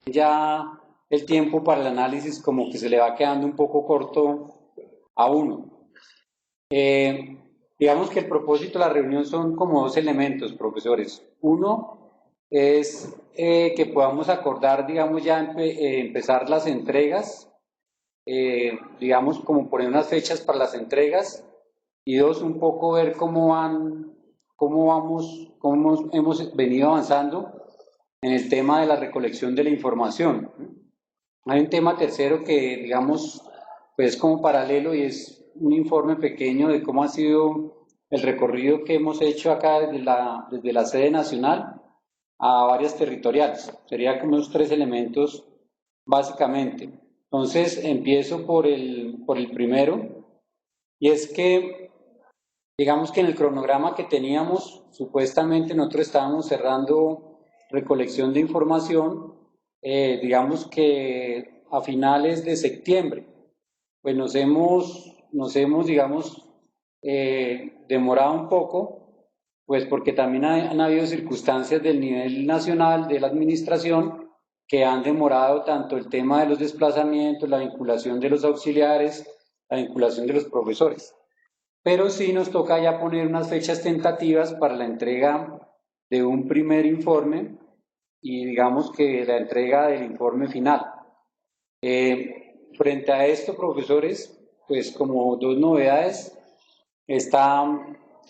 ya el tiempo para el análisis como que se le va quedando un poco corto a uno. Eh, digamos que el propósito de la reunión son como dos elementos, profesores. Uno es que podamos acordar, digamos, ya empezar las entregas, digamos, como poner unas fechas para las entregas. Y dos, un poco ver cómo van, cómo vamos, cómo hemos venido avanzando en el tema de la recolección de la información. Hay un tema tercero que, digamos, pues como paralelo y es un informe pequeño de cómo ha sido el recorrido que hemos hecho acá desde la sede nacional a varias territoriales. Sería como esos tres elementos básicamente. Entonces, empiezo por el primero, y es que, digamos que en el cronograma que teníamos, supuestamente nosotros estábamos cerrando recolección de información, digamos que a finales de septiembre. Pues digamos, demorado un poco, pues porque también han habido circunstancias del nivel nacional de la administración que han demorado tanto el tema de los desplazamientos, la vinculación de los auxiliares, la vinculación de los profesores. Pero sí nos toca ya poner unas fechas tentativas para la entrega de un primer informe y digamos que la entrega del informe final. Frente a esto, profesores, pues como dos novedades, está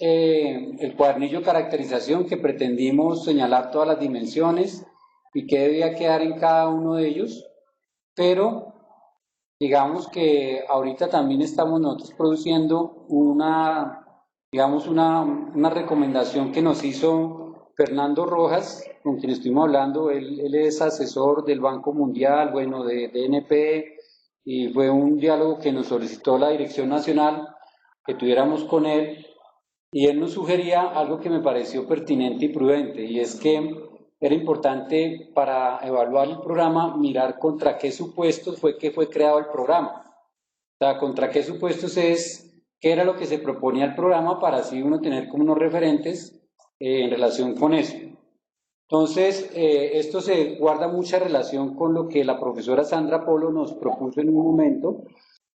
el cuadernillo de caracterización que pretendimos señalar todas las dimensiones y qué debía quedar en cada uno de ellos, pero digamos que ahorita también estamos nosotros produciendo digamos, una recomendación que nos hizo Fernando Rojas, con quien estuvimos hablando. Él es asesor del Banco Mundial, bueno, de DNP, y fue un diálogo que nos solicitó la Dirección Nacional que tuviéramos con él, y él nos sugería algo que me pareció pertinente y prudente, y es que era importante para evaluar el programa mirar contra qué supuestos fue que fue creado el programa. O sea, contra qué supuestos es, qué era lo que se proponía el programa para así uno tener como unos referentes en relación con eso. Entonces, esto se guarda mucha relación con lo que la profesora Sandra Polo nos propuso en un momento,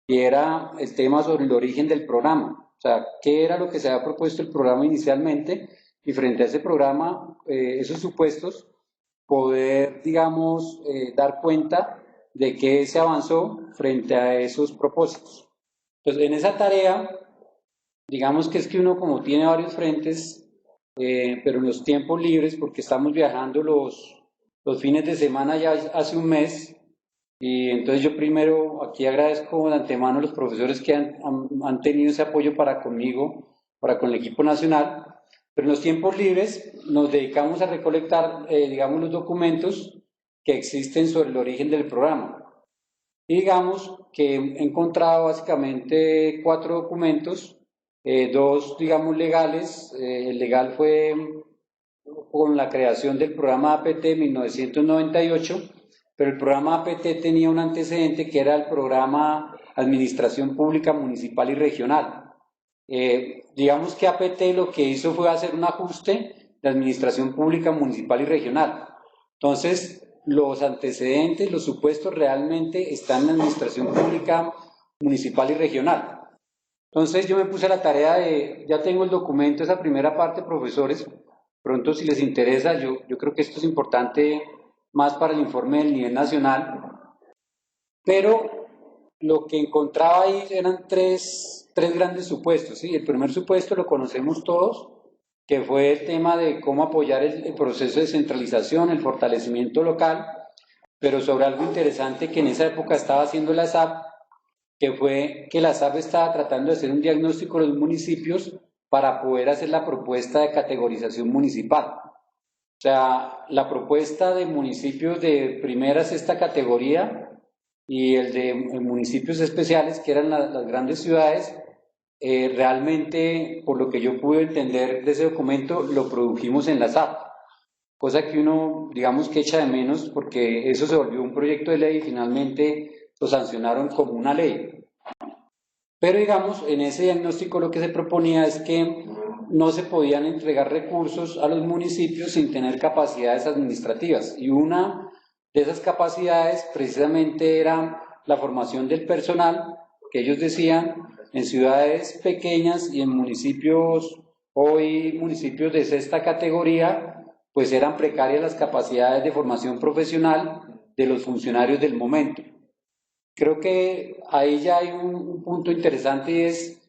y era el tema sobre el origen del programa. O sea, qué era lo que se había propuesto el programa inicialmente, y frente a ese programa, esos supuestos, poder, digamos, dar cuenta de qué se avanzó frente a esos propósitos. Entonces, en esa tarea, digamos que es que uno como tiene varios frentes, pero en los tiempos libres, porque estamos viajando los fines de semana ya hace un mes, y entonces yo primero aquí agradezco de antemano a los profesores que han tenido ese apoyo para conmigo, para con el equipo nacional, pero en los tiempos libres nos dedicamos a recolectar, digamos, los documentos que existen sobre el origen del programa. Y digamos que he encontrado básicamente cuatro documentos, dos, digamos, legales. El legal fue con la creación del programa APT en 1998, pero el programa APT tenía un antecedente que era el programa Administración Pública Municipal y Regional. Digamos que APT lo que hizo fue hacer un ajuste de Administración Pública Municipal y Regional. Entonces, los antecedentes, los supuestos realmente están en la Administración Pública Municipal y Regional. Entonces yo me puse a la tarea ya tengo el documento, esa primera parte, profesores, pronto si les interesa, yo creo que esto es importante más para el informe del nivel nacional, pero lo que encontraba ahí eran tres grandes supuestos, ¿sí? El primer supuesto lo conocemos todos, que fue el tema de cómo apoyar el proceso de centralización, el fortalecimiento local, pero sobre algo interesante que en esa época estaba haciendo la SAP, que fue que la SAP estaba tratando de hacer un diagnóstico de los municipios para poder hacer la propuesta de categorización municipal. O sea, la propuesta de municipios de primera, sexta categoría y el de municipios especiales, que eran las grandes ciudades, realmente, por lo que yo pude entender de ese documento, lo produjimos en la SAP, cosa que uno, digamos, que echa de menos porque eso se volvió un proyecto de ley y finalmente lo sancionaron como una ley. Pero digamos, en ese diagnóstico lo que se proponía es que no se podían entregar recursos a los municipios sin tener capacidades administrativas. Y una de esas capacidades precisamente era la formación del personal, que ellos decían, en ciudades pequeñas y en municipios, hoy municipios de sexta categoría, pues eran precarias las capacidades de formación profesional de los funcionarios del momento. Creo que ahí ya hay un punto interesante y es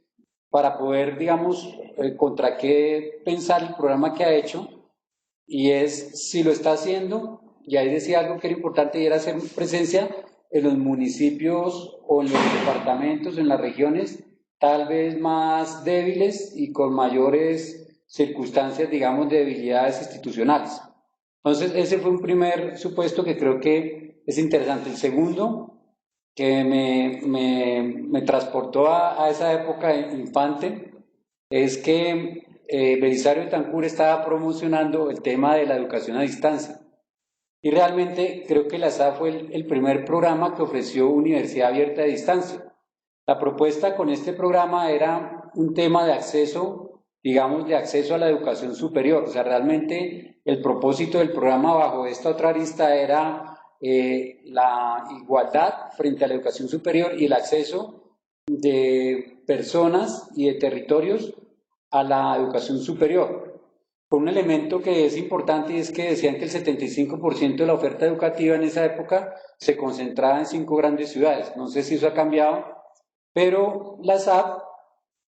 para poder, digamos, contra qué pensar el programa que ha hecho, y es si lo está haciendo, y ahí decía algo que era importante y era hacer presencia en los municipios o en los departamentos, en las regiones, tal vez más débiles y con mayores circunstancias, digamos, de debilidades institucionales. Entonces, ese fue un primer supuesto que creo que es interesante. El segundo, que me transportó a esa época infante, es que Belisario Betancur estaba promocionando el tema de la educación a distancia. Y realmente creo que la SAP fue el primer programa que ofreció universidad abierta a distancia. La propuesta con este programa era un tema de acceso, digamos, de acceso a la educación superior. O sea, realmente el propósito del programa bajo esta otra arista era la igualdad frente a la educación superior y el acceso de personas y de territorios a la educación superior. Con un elemento que es importante, y es que decían que el 75% de la oferta educativa en esa época se concentraba en 5 grandes ciudades. No sé si eso ha cambiado, pero la SAP,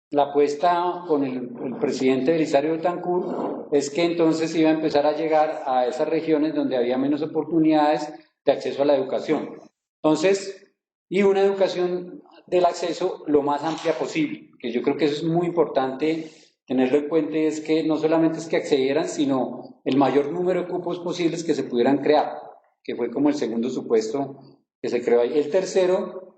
la apuesta con el presidente Belisario Betancur, es que entonces iba a empezar a llegar a esas regiones donde había menos oportunidades de acceso a la educación. Entonces, y una educación del acceso lo más amplia posible, que yo creo que eso es muy importante tenerlo en cuenta, es que no solamente es que accedieran, sino el mayor número de cupos posibles que se pudieran crear, que fue como el segundo supuesto que se creó ahí. El tercero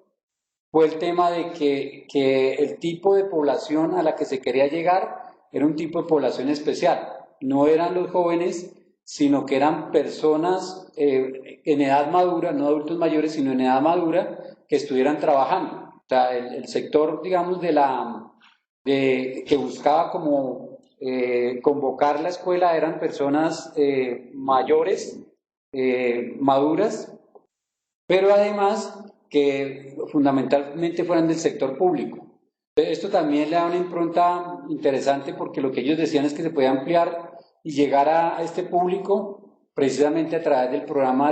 fue el tema de que el tipo de población a la que se quería llegar era un tipo de población especial. No eran los jóvenes, sino que eran personas en edad madura, no adultos mayores, sino en edad madura, que estuvieran trabajando. O sea, el sector, digamos, que buscaba como convocar la escuela eran personas mayores, maduras, pero además que fundamentalmente fueran del sector público. Esto también le da una impronta interesante porque lo que ellos decían es que se puede ampliar y llegar a este público precisamente a través del programa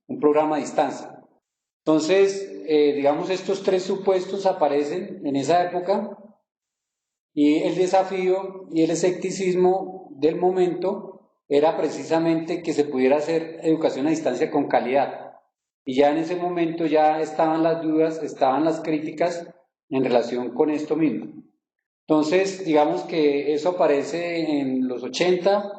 un programa a distancia. Entonces, digamos, estos 3 supuestos aparecen en esa época y el desafío y el escepticismo del momento era precisamente que se pudiera hacer educación a distancia con calidad. Y ya en ese momento ya estaban las dudas, estaban las críticas en relación con esto mismo. Entonces, digamos que eso aparece en los 80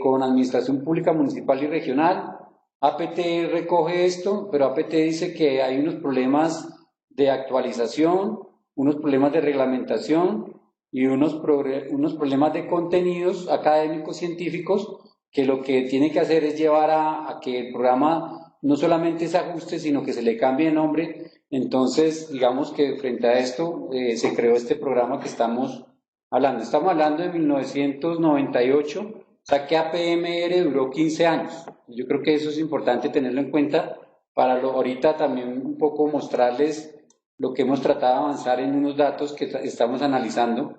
con Administración Pública Municipal y Regional. APT recoge esto, pero APT dice que hay unos problemas de actualización, unos problemas de reglamentación y unos problemas de contenidos académicos científicos que lo que tiene que hacer es llevar a que el programa no solamente se ajuste, sino que se le cambie de nombre. Entonces, digamos que frente a esto se creó este programa que estamos hablando. Estamos hablando de 1998, o sea que APMR duró 15 años. Yo creo que eso es importante tenerlo en cuenta para ahorita también un poco mostrarles lo que hemos tratado de avanzar en unos datos que estamos analizando.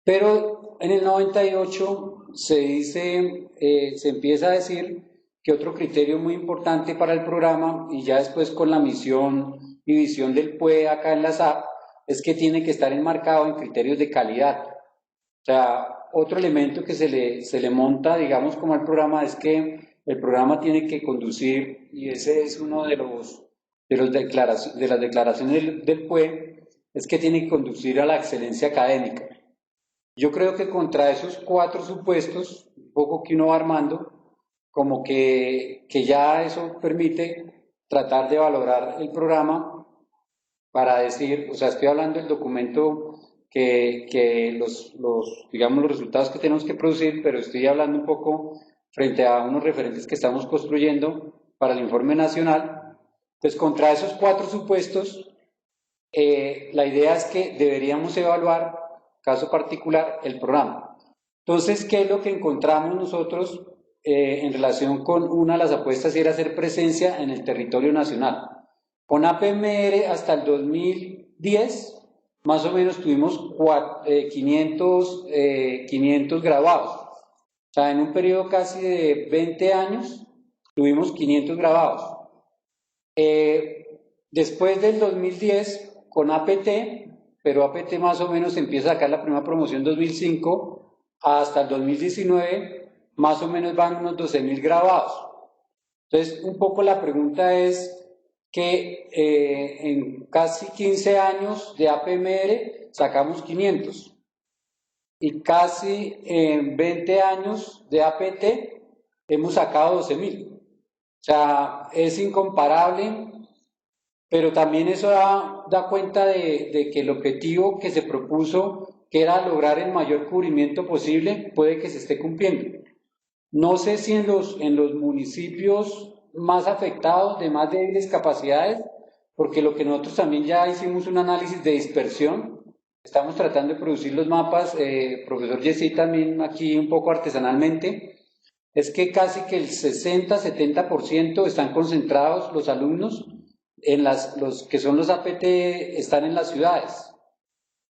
Pero en el 98 se empieza a decir que otro criterio muy importante para el programa, y ya después con la misión y visión del PUE acá en la SAP, es que tiene que estar enmarcado en criterios de calidad. O sea, otro elemento que se le monta, digamos, como al programa es que el programa tiene que conducir, y ese es uno de las declaraciones del PUE, es que tiene que conducir a la excelencia académica. Yo creo que contra esos 4 supuestos, un poco que uno va armando, como que ya eso permite tratar de valorar el programa para decir, o sea, estoy hablando del documento que digamos, los resultados que tenemos que producir, pero estoy hablando un poco frente a unos referentes que estamos construyendo para el informe nacional. Pues contra esos 4 supuestos, la idea es que deberíamos evaluar, caso particular, el programa. Entonces, ¿qué es lo que encontramos nosotros en relación con una de las apuestas era hacer presencia en el territorio nacional. Con APMR hasta el 2010, más o menos tuvimos 500 grabados. O sea, en un periodo casi de 20 años, tuvimos 500 grabados. Después del 2010, con APT, pero APT más o menos empieza a sacar la primera promoción en 2005, hasta el 2019, más o menos van unos 12.000 grabados. Entonces, un poco la pregunta es que en casi 15 años de APMR sacamos 500 y casi en 20 años de APT hemos sacado 12.000. O sea, es incomparable, pero también eso da cuenta de que el objetivo que se propuso, que era lograr el mayor cubrimiento posible, puede que se esté cumpliendo. No sé si en los municipios más afectados, de más débiles capacidades, porque lo que nosotros también ya hicimos un análisis de dispersión, estamos tratando de producir los mapas, profesor Jessy también aquí un poco artesanalmente, es que casi que el 60-70% están concentrados los alumnos en los que son los APT, están en las ciudades.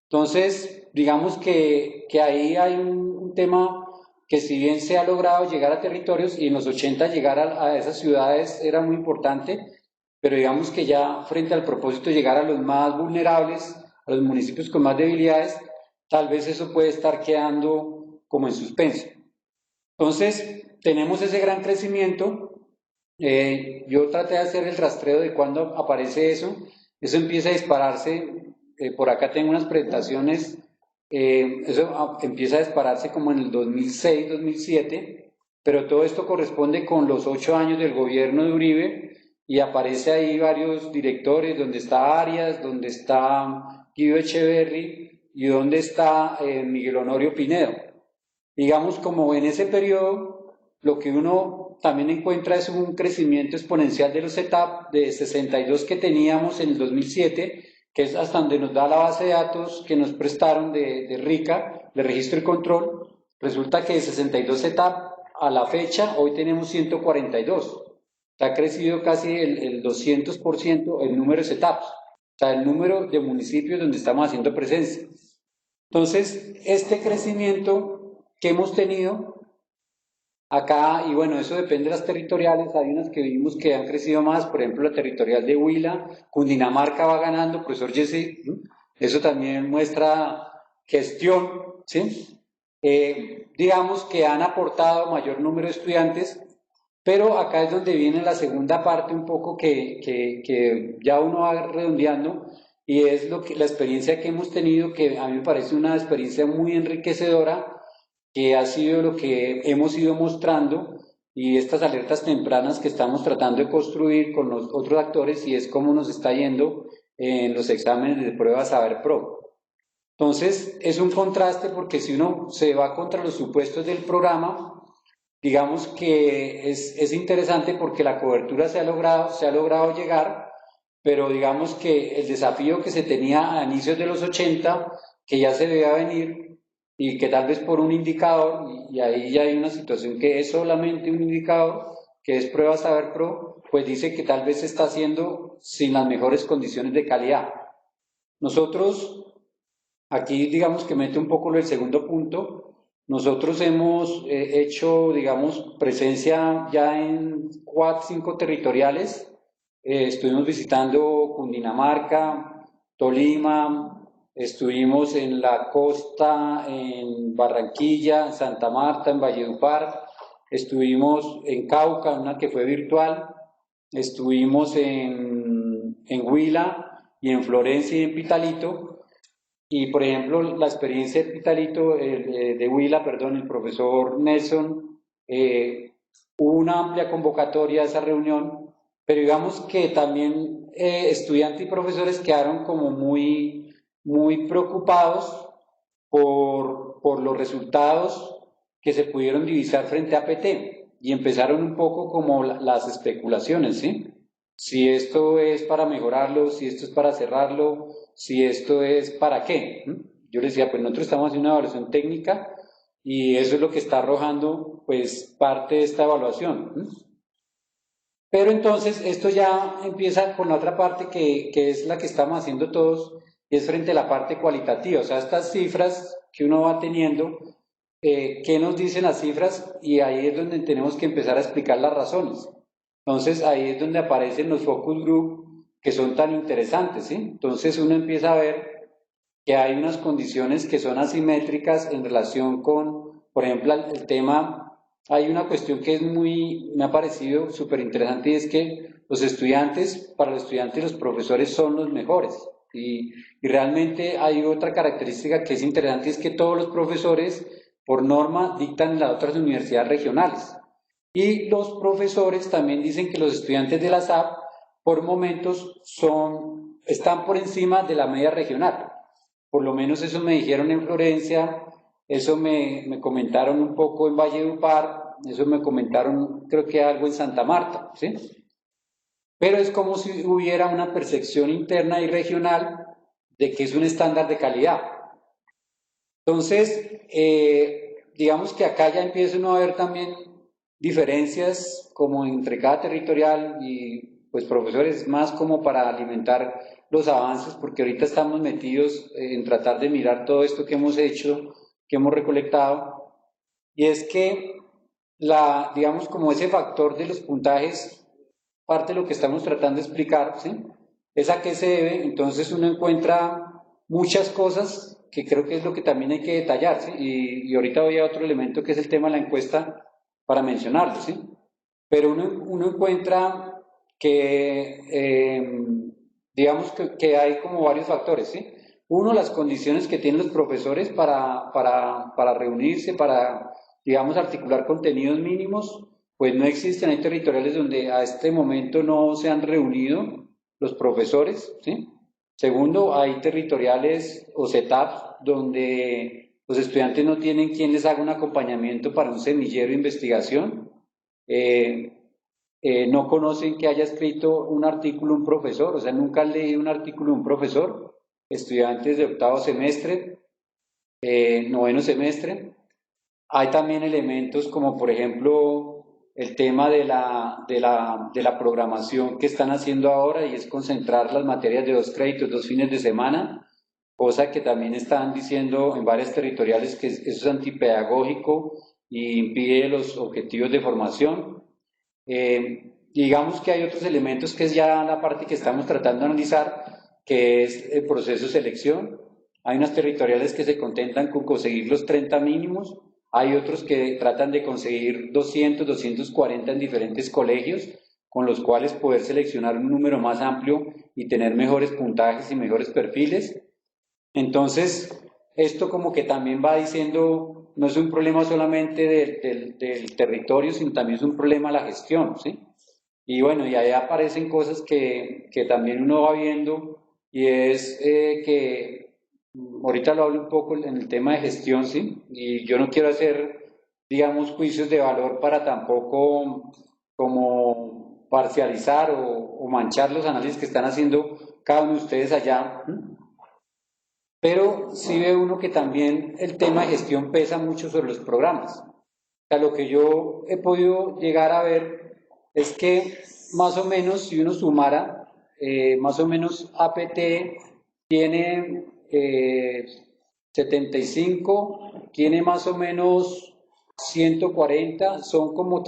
Entonces, digamos que ahí hay un tema que si bien se ha logrado llegar a territorios y en los 80 llegar a esas ciudades era muy importante, pero digamos que ya frente al propósito de llegar a los más vulnerables, a los municipios con más debilidades, tal vez eso puede estar quedando como en suspenso. Entonces, tenemos ese gran crecimiento. Yo traté de hacer el rastreo de cuándo aparece eso. Eso empieza a dispararse. Por acá tengo unas presentaciones. Eso empieza a dispararse como en el 2006, 2007. Pero todo esto corresponde con los 8 años del gobierno de Uribe. Y aparece ahí varios directores, donde está Arias, donde está Guido Echeverry y donde está Miguel Honorio Pinedo. Digamos, como en ese periodo, lo que uno también encuentra es un crecimiento exponencial de los setup de 62 que teníamos en el 2007, que es hasta donde nos da la base de datos que nos prestaron de RICA, de registro y control. Resulta que de 62 setup a la fecha, hoy tenemos 142. Ha crecido casi el 200% el número de setups, o sea, el número de municipios donde estamos haciendo presencia. Entonces, este crecimiento que hemos tenido acá, y bueno, eso depende de las territoriales, hay unas que vimos que han crecido más, por ejemplo, la territorial de Huila, Cundinamarca va ganando, profesor Jesse, eso también muestra gestión, ¿sí? Digamos que han aportado mayor número de estudiantes, pero acá es donde viene la segunda parte un poco que ya uno va redondeando, y es la experiencia que hemos tenido, que a mí me parece una experiencia muy enriquecedora, que ha sido lo que hemos ido mostrando y estas alertas tempranas que estamos tratando de construir con los otros actores, y es cómo nos está yendo en los exámenes de prueba Saber Pro. Entonces, es un contraste porque si uno se va contra los supuestos del programa, digamos que es interesante porque la cobertura se ha logrado llegar, pero digamos que el desafío que se tenía a inicios de los 80, que ya se veía venir, y que tal vez por un indicador, y ahí ya hay una situación que es solamente un indicador, que es prueba Saber Pro, pues dice que tal vez se está haciendo sin las mejores condiciones de calidad. Nosotros, aquí digamos que mete un poco el segundo punto, nosotros hemos hecho, digamos, presencia ya en 4, 5 territoriales. Estuvimos visitando Cundinamarca, Tolima, estuvimos en la costa, en Barranquilla, en Santa Marta, en Valledupar, estuvimos en Cauca, una que fue virtual, estuvimos en Huila y en Florencia y en Pitalito. Y por ejemplo, la experiencia de Pitalito, de Huila, perdón, el profesor Nelson, hubo una amplia convocatoria a esa reunión, pero digamos que también estudiantes y profesores quedaron como muy preocupados por los resultados que se pudieron divisar frente a PT, y empezaron un poco como las especulaciones, ¿sí? Si esto es para mejorarlo, si esto es para cerrarlo, si esto es para qué. Yo les decía, pues nosotros estamos haciendo una evaluación técnica y eso es lo que está arrojando pues parte de esta evaluación. Pero entonces esto ya empieza con la otra parte que es la que estamos haciendo todos, y es frente a la parte cualitativa, o sea, estas cifras que uno va teniendo, ¿qué nos dicen las cifras? Y ahí es donde tenemos que empezar a explicar las razones. Entonces ahí es donde aparecen los focus group que son tan interesantes, ¿sí? Entonces uno empieza a ver que hay unas condiciones que son asimétricas en relación con, por ejemplo, el tema, hay una cuestión que es me ha parecido súper interesante y es que los estudiantes, para los estudiantes los profesores son los mejores. Y realmente hay otra característica que es interesante y es que todos los profesores, por norma, dictan en las otras universidades regionales. Y los profesores también dicen que los estudiantes de la SAP, por momentos, están por encima de la media regional. Por lo menos eso me dijeron en Florencia, eso me comentaron un poco en Valledupar, eso me comentaron creo que algo en Santa Marta, ¿sí? Pero es como si hubiera una percepción interna y regional de que es un estándar de calidad. Entonces, digamos que acá ya empieza uno a ver también diferencias como entre cada territorial y pues profesores más como para alimentar los avances, porque ahorita estamos metidos en tratar de mirar todo esto que hemos hecho, que hemos recolectado, y es que digamos como ese factor de los puntajes, parte de lo que estamos tratando de explicar, ¿sí? Es a qué se debe. Entonces uno encuentra muchas cosas que creo que es lo que también hay que detallar, ¿sí? Y ahorita voy a otro elemento que es el tema de la encuesta para mencionarlo, ¿sí? Pero uno encuentra que, digamos que hay como varios factores, ¿sí? Uno, las condiciones que tienen los profesores para reunirse, para, digamos, articular contenidos mínimos, pues no existen. Hay territoriales donde a este momento no se han reunido los profesores, ¿sí? Segundo, hay territoriales o setups donde los estudiantes no tienen quien les haga un acompañamiento para un semillero de investigación. No conocen que haya escrito un artículo un profesor, o sea, nunca han leído un artículo de un profesor, estudiantes de octavo semestre, noveno semestre. Hay también elementos como, por ejemplo, el tema de la programación que están haciendo ahora y es concentrar las materias de 2 créditos, 2 fines de semana, cosa que también están diciendo en varias territoriales que eso es antipedagógico y impide los objetivos de formación. Digamos que hay otros elementos que es ya la parte que estamos tratando de analizar, que es el proceso de selección. Hay unas territoriales que se contentan con conseguir los 30 mínimos, hay otros que tratan de conseguir 200, 240 en diferentes colegios, con los cuales poder seleccionar un número más amplio y tener mejores puntajes y mejores perfiles. Entonces, esto como que también va diciendo, no es un problema solamente del territorio, sino también es un problema de la gestión, ¿sí? Y bueno, y ahí aparecen cosas que también uno va viendo, y es que ahorita lo hablo un poco en el tema de gestión, ¿sí? Y yo no quiero hacer, digamos, juicios de valor para tampoco como parcializar o manchar los análisis que están haciendo cada uno de ustedes allá, ¿sí? Pero sí ve uno que también el tema de gestión pesa mucho sobre los programas. O sea, lo que yo he podido llegar a ver es que más o menos, si uno sumara, más o menos APT tiene 75, tiene más o menos 140, son como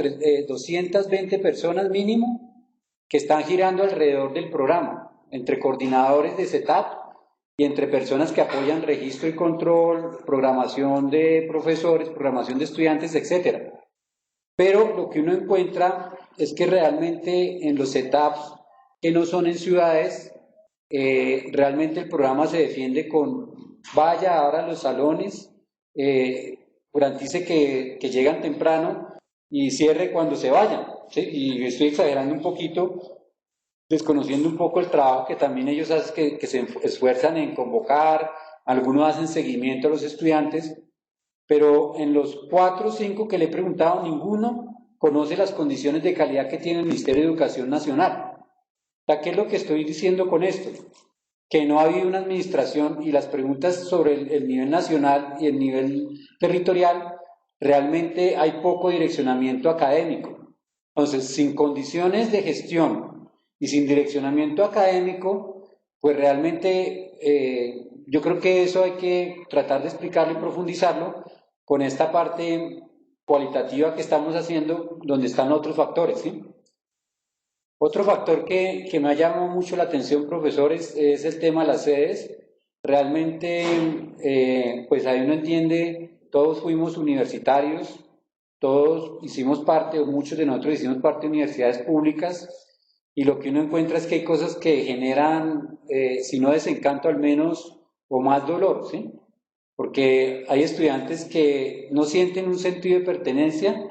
220 personas mínimo que están girando alrededor del programa, entre coordinadores de setup y entre personas que apoyan registro y control, programación de profesores, programación de estudiantes, etc. Pero lo que uno encuentra es que realmente en los setups que no son en ciudades, realmente el programa se defiende con vaya ahora a los salones, garantice que llegan temprano y cierre cuando se vayan, ¿sí? Y estoy exagerando un poquito, desconociendo un poco el trabajo que también ellos hacen, que se esfuerzan en convocar, algunos hacen seguimiento a los estudiantes, pero en los 4 o 5 que le he preguntado, ninguno conoce las condiciones de calidad que tiene el Ministerio de Educación Nacional. O sea, ¿qué es lo que estoy diciendo con esto? Que no ha habido una administración, y las preguntas sobre el nivel nacional y el nivel territorial realmente hay poco direccionamiento académico. Entonces, sin condiciones de gestión y sin direccionamiento académico, pues realmente yo creo que eso hay que tratar de explicarlo y profundizarlo con esta parte cualitativa que estamos haciendo, donde están otros factores, ¿sí? Otro factor que me ha llamado mucho la atención, profesores, es el tema de las sedes. Realmente, pues ahí uno entiende, todos fuimos universitarios, todos hicimos parte, o muchos de nosotros hicimos parte de universidades públicas, y lo que uno encuentra es que hay cosas que generan, si no desencanto, al menos, o más dolor, ¿sí? Porque hay estudiantes que no sienten un sentido de pertenencia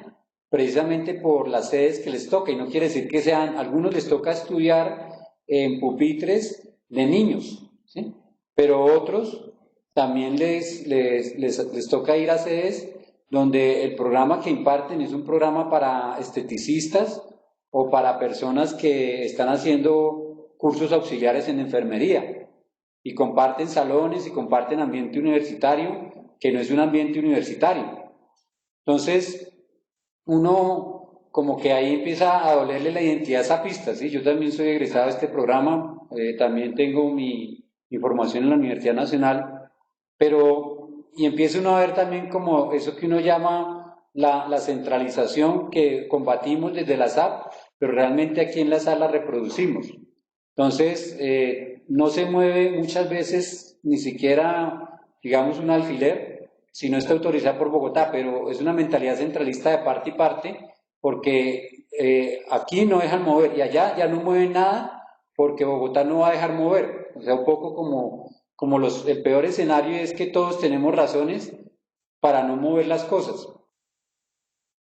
precisamente por las sedes que les toca, y no quiere decir que sean, algunos les toca estudiar en pupitres de niños, ¿sí? Pero otros también les toca ir a sedes donde el programa que imparten es un programa para esteticistas o para personas que están haciendo cursos auxiliares en enfermería y comparten salones y comparten ambiente universitario que no es un ambiente universitario. Entonces, uno como que ahí empieza a dolerle la identidad zapista, ¿sí? Yo también soy egresado de este programa, también tengo mi formación en la Universidad Nacional, pero, y empieza uno a ver también como eso que uno llama la centralización que combatimos desde la SAP, pero realmente aquí en la sala reproducimos. Entonces, no se mueve muchas veces ni siquiera, digamos, un alfiler, si no está autorizada por Bogotá, pero es una mentalidad centralista de parte y parte, porque aquí no dejan mover y allá ya no mueven nada porque Bogotá no va a dejar mover. O sea, un poco como el peor escenario es que todos tenemos razones para no mover las cosas.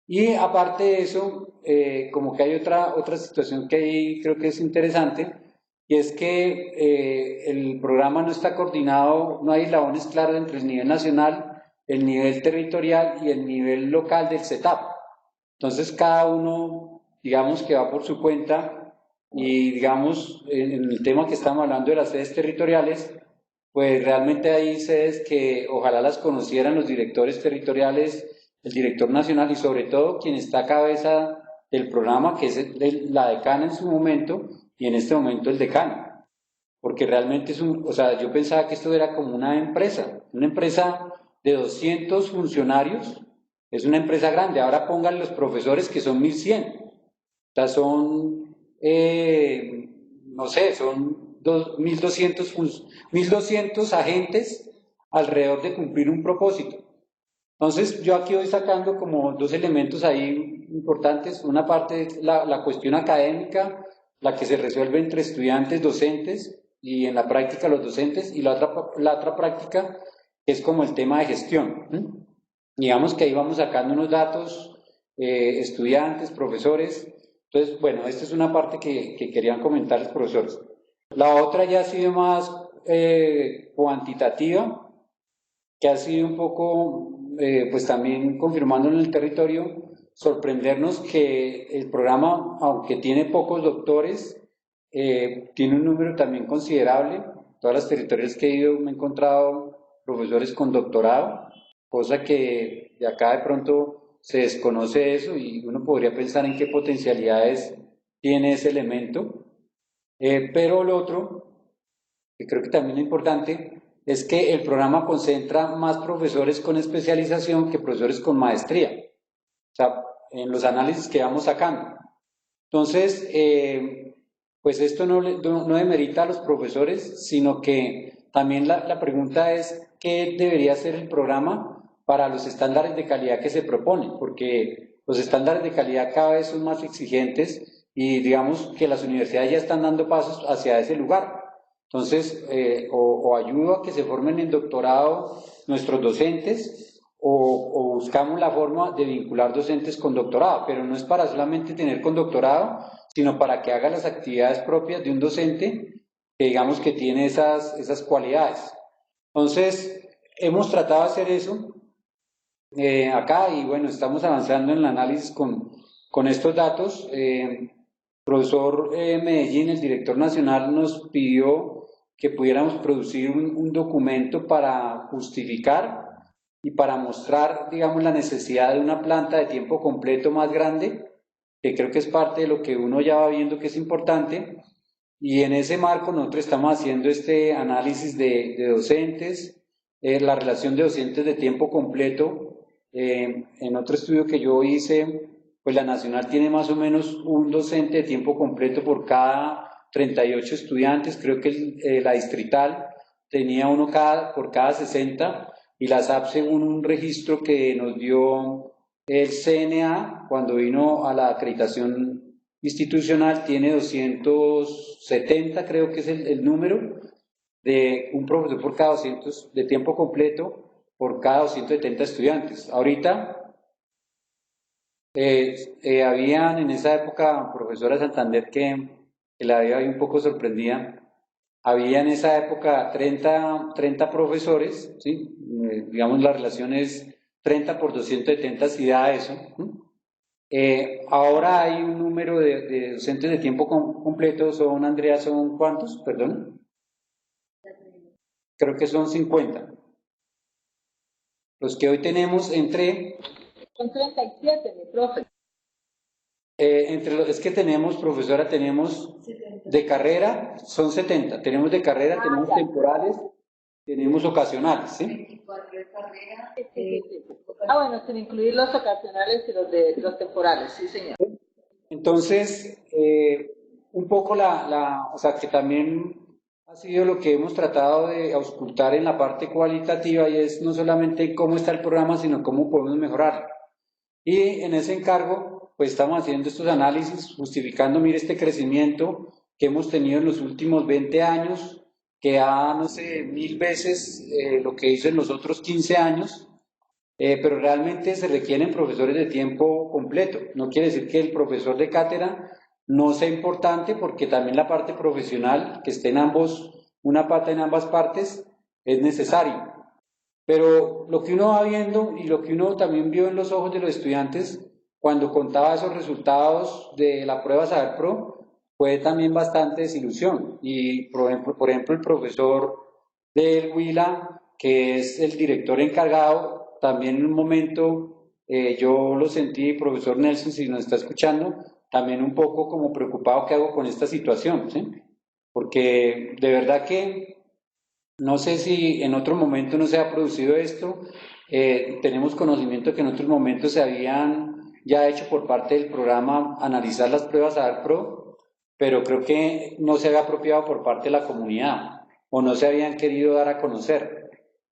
Y aparte de eso, como que hay otra situación que ahí creo que es interesante, y es que el programa no está coordinado, no hay eslabones claros entre el nivel nacional, el nivel territorial y el nivel local del CETAP. Entonces cada uno, digamos que va por su cuenta y digamos, en el tema que estamos hablando de las sedes territoriales, pues realmente hay sedes que ojalá las conocieran los directores territoriales, el director nacional y sobre todo quien está a cabeza del programa, que es la decana en su momento y en este momento el decano. Porque realmente o sea, yo pensaba que esto era como una empresa de 200 funcionarios, es una empresa grande. Ahora pongan los profesores que son 1100, o sea, son, no sé, son 1200 agentes alrededor de cumplir un propósito. Entonces, yo aquí voy sacando como dos elementos ahí importantes. Una parte es la cuestión académica, la que se resuelve entre estudiantes, docentes y en la práctica los docentes, y la otra práctica es como el tema de gestión. Digamos que ahí vamos sacando unos datos, estudiantes, profesores. Entonces, bueno, esta es una parte que querían comentar los profesores. La otra ya ha sido más cuantitativa, que ha sido un poco, pues también confirmando en el territorio, sorprendernos que el programa, aunque tiene pocos doctores, tiene un número también considerable. Todas las territorios que he ido me he encontrado profesores con doctorado, cosa que de acá de pronto se desconoce eso y uno podría pensar en qué potencialidades tiene ese elemento. Pero lo otro, que creo que también es importante, es que el programa concentra más profesores con especialización que profesores con maestría, o sea, en los análisis que vamos sacando. Entonces, pues esto no demerita a los profesores, sino que también la pregunta es qué debería ser el programa para los estándares de calidad que se proponen, porque los estándares de calidad cada vez son más exigentes y digamos que las universidades ya están dando pasos hacia ese lugar. Entonces, o ayudo a que se formen en doctorado nuestros docentes, o buscamos la forma de vincular docentes con doctorado, pero no es para solamente tener con doctorado, sino para que haga las actividades propias de un docente que digamos que tiene esas cualidades. Entonces, hemos tratado de hacer eso acá y bueno, estamos avanzando en el análisis con estos datos. Profesor Medellín, el director nacional, nos pidió que pudiéramos producir un documento para justificar y para mostrar, digamos, la necesidad de una planta de tiempo completo más grande, que creo que es parte de lo que uno ya va viendo que es importante. Y en ese marco nosotros estamos haciendo este análisis de docentes, la relación de docentes de tiempo completo. En otro estudio que yo hice, pues la Nacional tiene más o menos un docente de tiempo completo por cada 38 estudiantes, creo que la distrital tenía uno por cada 60 y la SAP según un registro que nos dio el CNA cuando vino a la acreditación institucional tiene 270, creo que es el número, de un profesor por cada 200, de tiempo completo, por cada 270 estudiantes. Ahorita habían en esa época, profesora Santander, que la había un poco sorprendida, había en esa época 30 profesores, ¿sí? Digamos la relación es 30 por 270 si da eso. Ahora hay un número de docentes de tiempo completo, Andrea, ¿son cuántos? Perdón. Creo que son 50. Los que hoy tenemos Son 37, mi profe. Es que tenemos, profesora, tenemos de carrera, son 70. Tenemos de carrera, tenemos ya. temporales, tenemos ocasionales, ¿sí? Bueno, sin incluir los ocasionales y los temporales, sí, señor. Entonces, un poco o sea, que también ha sido lo que hemos tratado de auscultar en la parte cualitativa y es no solamente cómo está el programa, sino cómo podemos mejorarlo. Y en ese encargo, pues estamos haciendo estos análisis, justificando, mire, este crecimiento que hemos tenido en los últimos 20 años, que ha, no sé, 1000 veces lo que hizo en los otros 15 años, pero realmente se requieren profesores de tiempo completo. No quiere decir que el profesor de cátedra no sea importante, porque también la parte profesional, que esté en una pata en ambas partes, es necesario. Pero lo que uno va viendo y lo que uno también vio en los ojos de los estudiantes cuando contaba esos resultados de la prueba Saber Pro fue también bastante desilusión. Y por ejemplo el profesor del Huila, que es el director encargado, también en un momento yo lo sentí, profesor Nelson, si nos está escuchando, también un poco como preocupado qué hago con esta situación, ¿sí? Porque de verdad que no sé si en otro momento no se ha producido esto. Tenemos conocimiento que en otros momentos se habían ya hecho por parte del programa analizar las pruebas ADAR Pro, pero creo que no se había apropiado por parte de la comunidad o no se habían querido dar a conocer.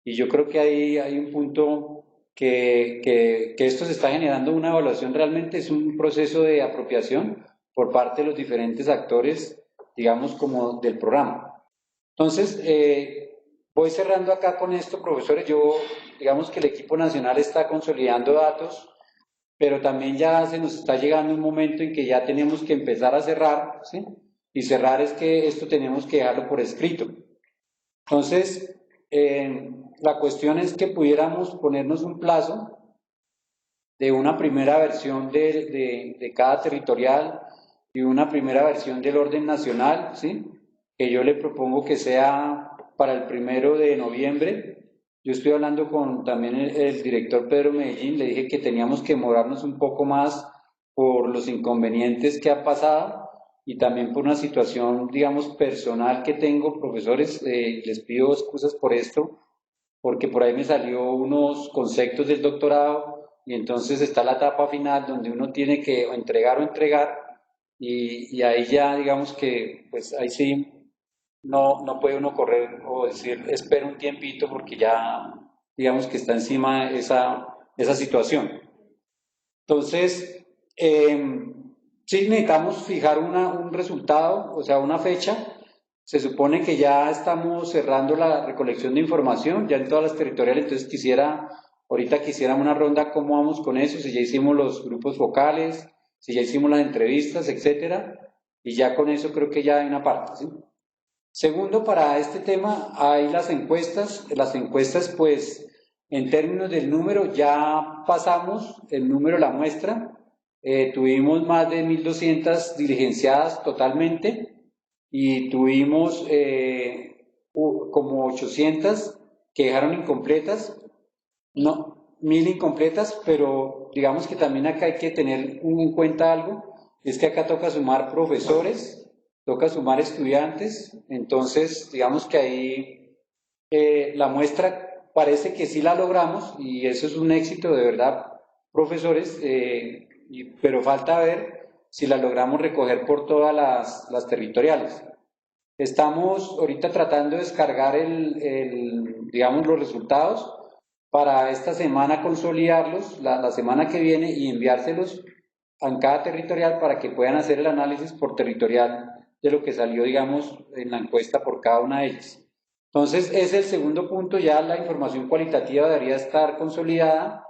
Y yo creo que ahí hay un punto que esto se está generando una evaluación, realmente es un proceso de apropiación por parte de los diferentes actores, digamos, como del programa. Entonces, voy cerrando acá con esto, profesores. Digamos que el equipo nacional está consolidando datos, pero también ya se nos está llegando un momento en que ya tenemos que empezar a cerrar, ¿sí? Y cerrar es que esto tenemos que dejarlo por escrito. Entonces, la cuestión es que pudiéramos ponernos un plazo de una primera versión de cada territorial y una primera versión del orden nacional, ¿sí? Que yo le propongo que sea para el 1 de noviembre. Yo estoy hablando con también el director Pedro Medellín, le dije que teníamos que demorarnos un poco más por los inconvenientes que ha pasado y también por una situación, digamos, personal que tengo, profesores, les pido excusas por esto, porque por ahí me salió unos conceptos del doctorado y entonces está la etapa final donde uno tiene que entregar y ahí ya digamos que pues ahí sí no puede uno correr o decir espera un tiempito porque ya digamos que está encima esa situación. Entonces, sí necesitamos fijar un resultado, o sea, una fecha. Se supone que ya estamos cerrando la recolección de información, ya en todas las territoriales, entonces ahorita quisiéramos una ronda, ¿cómo vamos con eso? Si ya hicimos los grupos focales, si ya hicimos las entrevistas, etcétera, y ya con eso creo que ya hay una parte, ¿sí? Segundo, para este tema hay las encuestas pues en términos del número ya pasamos el número de la muestra, tuvimos más de 1200 diligenciadas totalmente y tuvimos como 800 que dejaron incompletas No, 1.000 incompletas, pero digamos que también acá hay que tener en cuenta algo, es que acá toca sumar profesores, toca sumar estudiantes, entonces digamos que ahí la muestra parece que sí la logramos y eso es un éxito de verdad, profesores, pero falta ver si la logramos recoger por todas las territoriales. Estamos ahorita tratando de descargar digamos, los resultados para esta semana consolidarlos, la semana que viene y enviárselos a cada territorial para que puedan hacer el análisis por territorial de lo que salió, digamos, en la encuesta por cada una de ellas. Entonces, es el segundo punto, ya la información cualitativa debería estar consolidada.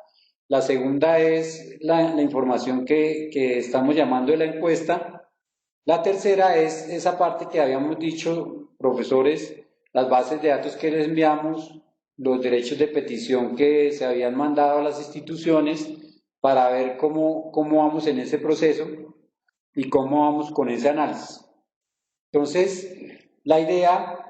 La segunda es la información que estamos llamando de la encuesta. La tercera es esa parte que habíamos dicho, profesores, las bases de datos que les enviamos, los derechos de petición que se habían mandado a las instituciones para ver cómo vamos en ese proceso y cómo vamos con ese análisis. Entonces, la idea,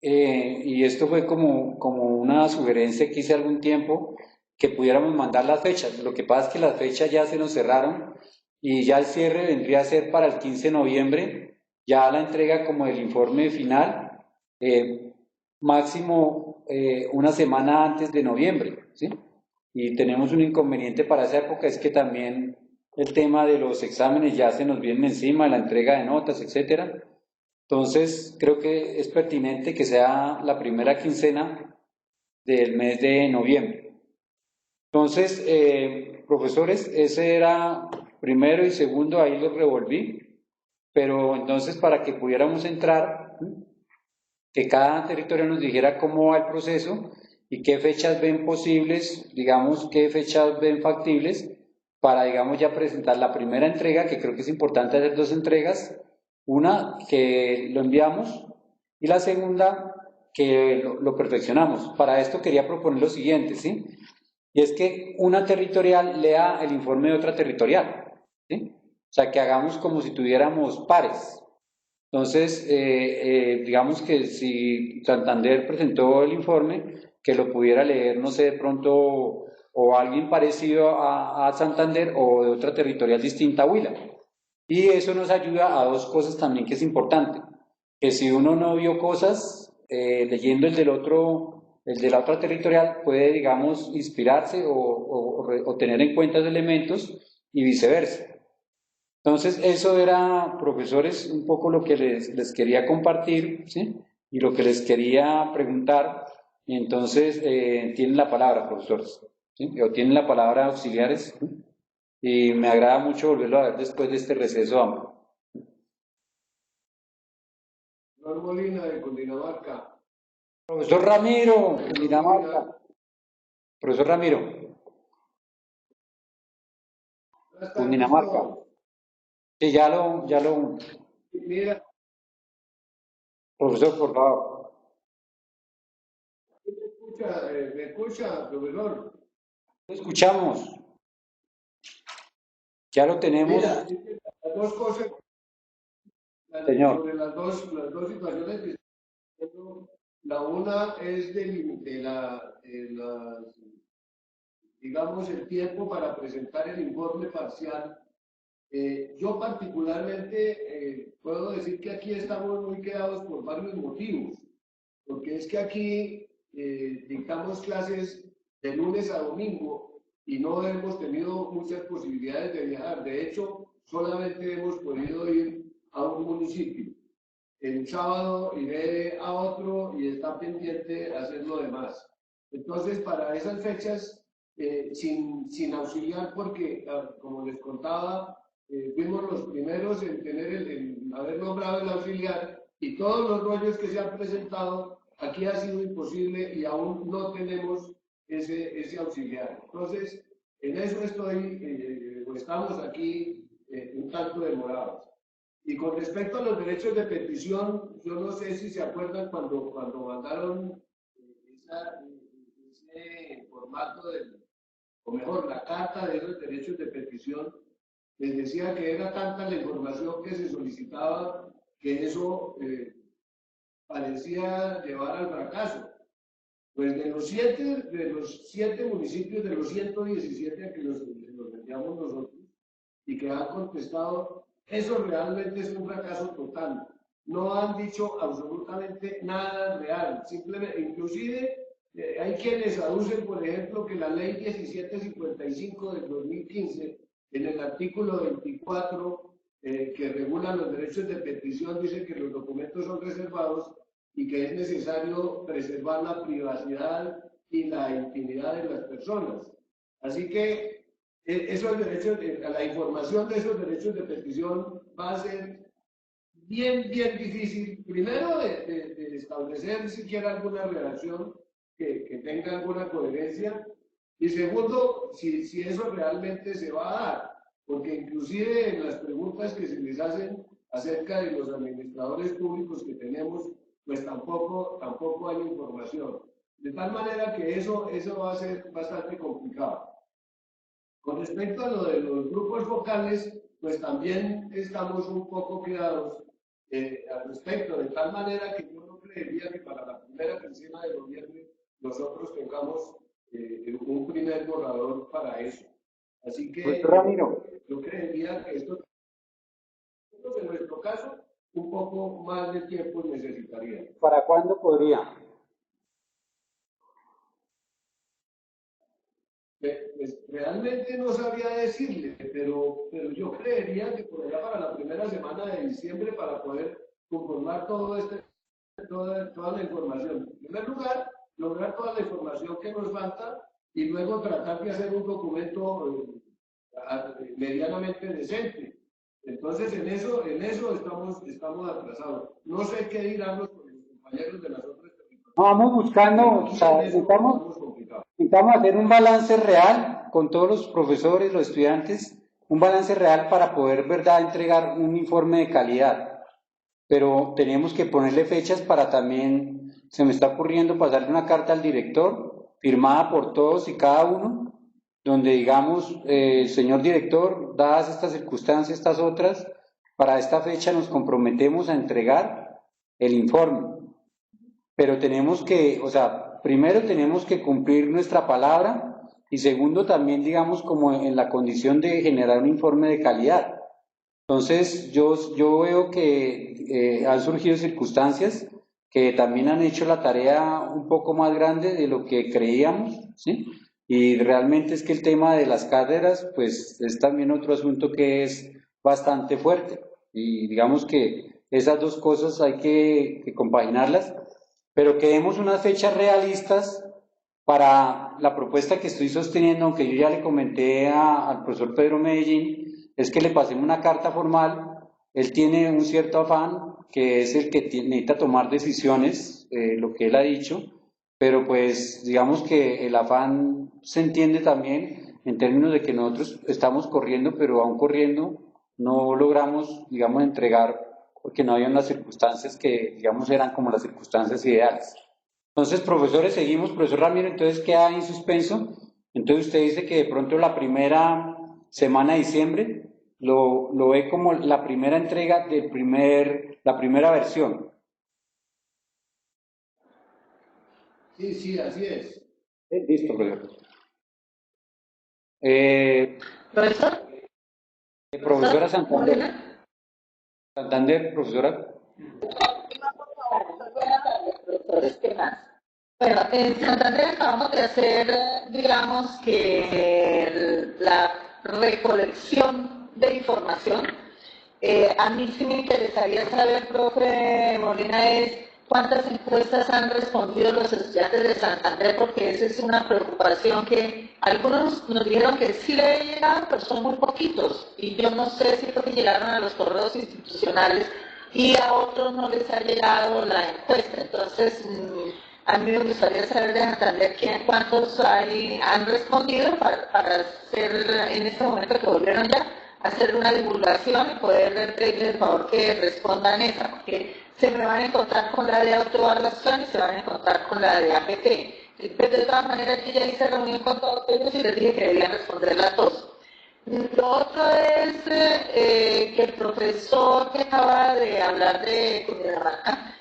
y esto fue como una sugerencia que hice algún tiempo, que pudiéramos mandar las fechas. Lo que pasa es que las fechas ya se nos cerraron y ya el cierre vendría a ser para el 15 de noviembre, ya la entrega como el informe final, máximo una semana antes de noviembre, ¿sí? Y tenemos un inconveniente para esa época, es que también el tema de los exámenes ya se nos viene encima, la entrega de notas, etcétera. Entonces, creo que es pertinente que sea la primera quincena del mes de noviembre. Entonces, profesores, ese era primero y segundo, ahí los revolví, pero entonces para que pudiéramos entrar, que cada territorio nos dijera cómo va el proceso y qué fechas ven posibles, digamos, qué fechas ven factibles para, digamos, ya presentar la primera entrega, que creo que es importante hacer dos entregas, una que lo enviamos y la segunda que lo perfeccionamos. Para esto quería proponer lo siguiente, ¿sí? Y es que una territorial lea el informe de otra territorial, ¿sí? O sea, que hagamos como si tuviéramos pares. Entonces, digamos que si Santander presentó el informe, que lo pudiera leer, no sé, de pronto, o alguien parecido a Santander o de otra territorial distinta a Huila. Y eso nos ayuda a dos cosas también que es importante, que si uno no vio cosas, leyendo el del otro, el de la otra territorial, puede, digamos, inspirarse o tener en cuenta los elementos y viceversa. Entonces, eso era, profesores, un poco lo que les quería compartir, ¿sí? Y lo que les quería preguntar. Entonces, tienen la palabra, profesores, ¿sí? O tienen la palabra auxiliares, ¿sí? Y me agrada mucho volverlo a ver después de este receso amplio. Flor Molina de Cundinamarca. Profesor Ramiro, Dinamarca. Profesor Ramiro, ¿Ya está Cundinamarca. listo? Sí, ya lo. Mira, Profesor, por favor. me escucha, profesor. Lo escuchamos. Ya lo tenemos, Mira, las dos cosas, señor. sobre las dos situaciones que estoy viendo, la una es digamos, el tiempo para presentar el informe parcial. Yo particularmente puedo decir que aquí estamos muy quedados por varios motivos, porque es que aquí dictamos clases de lunes a domingo y no hemos tenido muchas posibilidades de viajar. De hecho, solamente hemos podido ir a un municipio. El sábado iré a otro y está pendiente hacer lo demás. Entonces, para esas fechas, sin auxiliar, porque, como les contaba, fuimos los primeros en en haber nombrado el auxiliar y todos los rollos que se han presentado, aquí ha sido imposible y aún no tenemos ese auxiliar. Entonces, en eso estamos aquí un tanto demorados. Y con respecto a los derechos de petición, yo no sé si se acuerdan cuando mandaron ese formato o mejor, la carta de esos derechos de petición, les decía que era tanta la información que se solicitaba que eso parecía llevar al fracaso. Pues de los siete municipios, de los 117 a que los enviamos nosotros y que han contestado, eso realmente es un fracaso total. No han dicho absolutamente nada real. Simplemente, inclusive, hay quienes aducen, por ejemplo, que la ley 1755 del 2015, en el artículo 24, que regula los derechos de petición, dice que los documentos son reservados y que es necesario preservar la privacidad y la intimidad de las personas. Así que esos derechos, la información de esos derechos de petición va a ser bien difícil, primero de establecer siquiera alguna redacción que tenga alguna coherencia, y segundo, si eso realmente se va a dar, porque inclusive en las preguntas que se les hacen acerca de los administradores públicos que tenemos, pues tampoco hay información. De tal manera que eso va a ser bastante complicado. Con respecto a lo de los grupos focales, pues también estamos un poco quedados al respecto, de tal manera que yo no creería que para la primera quincena de noviembre nosotros tengamos un primer borrador para eso. Así que Pues, Ramiro, yo creería que esto, en nuestro caso, un poco más de tiempo necesitaría. ¿para cuándo podría? Pues, realmente no sabría decirle, pero yo creería que por allá para la primera semana de diciembre para poder conformar toda la información. En primer lugar, lograr toda la información que nos falta y luego tratar de hacer un documento medianamente decente. Entonces, en eso estamos atrasados. No sé qué dirán los compañeros de las otras territoriales. No, vamos buscando, o sea, intentamos hacer un balance real con todos los profesores, los estudiantes, un balance real para poder, ¿verdad?, entregar un informe de calidad. Pero tenemos que ponerle fechas para también, se me está ocurriendo pasarle una carta al director, firmada por todos y cada uno, donde digamos, señor director, dadas estas circunstancias, estas otras, para esta fecha nos comprometemos a entregar el informe. Pero tenemos que, o sea, primero tenemos que cumplir nuestra palabra y segundo también, digamos, como en la condición de generar un informe de calidad. Entonces, yo veo que han surgido circunstancias que también han hecho la tarea un poco más grande de lo que creíamos, ¿sí? Y realmente es que el tema de las cátedras, pues es también otro asunto que es bastante fuerte. Y digamos que esas dos cosas hay que compaginarlas, pero que demos unas fechas realistas para la propuesta que estoy sosteniendo, aunque yo ya le comenté al profesor Pedro Medellín, es que le pasemos una carta formal. Él tiene un cierto afán, que es el que necesita tomar decisiones, lo que él ha dicho, pero pues digamos que el afán se entiende también en términos de que nosotros estamos corriendo, pero aún corriendo no logramos, digamos, entregar, porque no había unas circunstancias que, digamos, eran como las circunstancias ideales. Entonces, profesores, seguimos, profesor Ramiro, entonces queda en suspenso. Entonces usted dice que de pronto la primera semana de diciembre lo ve como la primera entrega la primera versión. Sí, así es. Listo, profesor. ¿Profesor? Profesora Santander. Santander, profesora. Buenas tardes, profesores. ¿Qué más? Bueno, en Santander acabamos de hacer, digamos que la recolección de información. A mí sí me interesaría saber, profe Molina, es cuántas encuestas han respondido los estudiantes de Santander, porque esa es una preocupación que algunos nos dijeron que sí le llegaron, pero son muy poquitos. Y yo no sé si porque llegaron a los correos institucionales y a otros no les ha llegado la encuesta. Entonces, a mí me gustaría saber de Santander cuántos han respondido para hacer en este momento que volvieron ya, hacer una divulgación y poder pedirles el favor que respondan esa, porque se me van a encontrar con la de autoevaluación y se van a encontrar con la de APT. Pero de todas maneras, yo ya hice reunión con todos ellos y les dije que debían responder las dos. Lo otro es que el profesor que acaba de hablar de Cundinamarca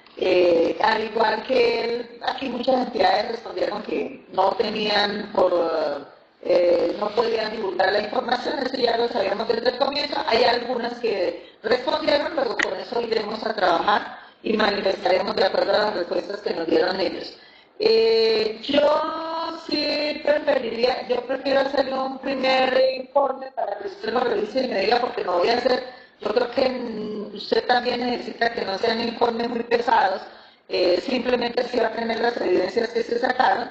Al igual que él, aquí muchas entidades respondieron que no tenían no podían divulgar la información, eso ya lo sabíamos desde el comienzo. Hay algunas que respondieron, luego con eso iremos a trabajar y manifestaremos de acuerdo a las respuestas que nos dieron ellos. Yo sí preferiría, yo prefiero hacerle un primer informe para que usted lo revise y me diga, porque no voy a hacer, yo creo que usted también necesita que no sean informes muy pesados, simplemente si va a tener las evidencias que se sacaron.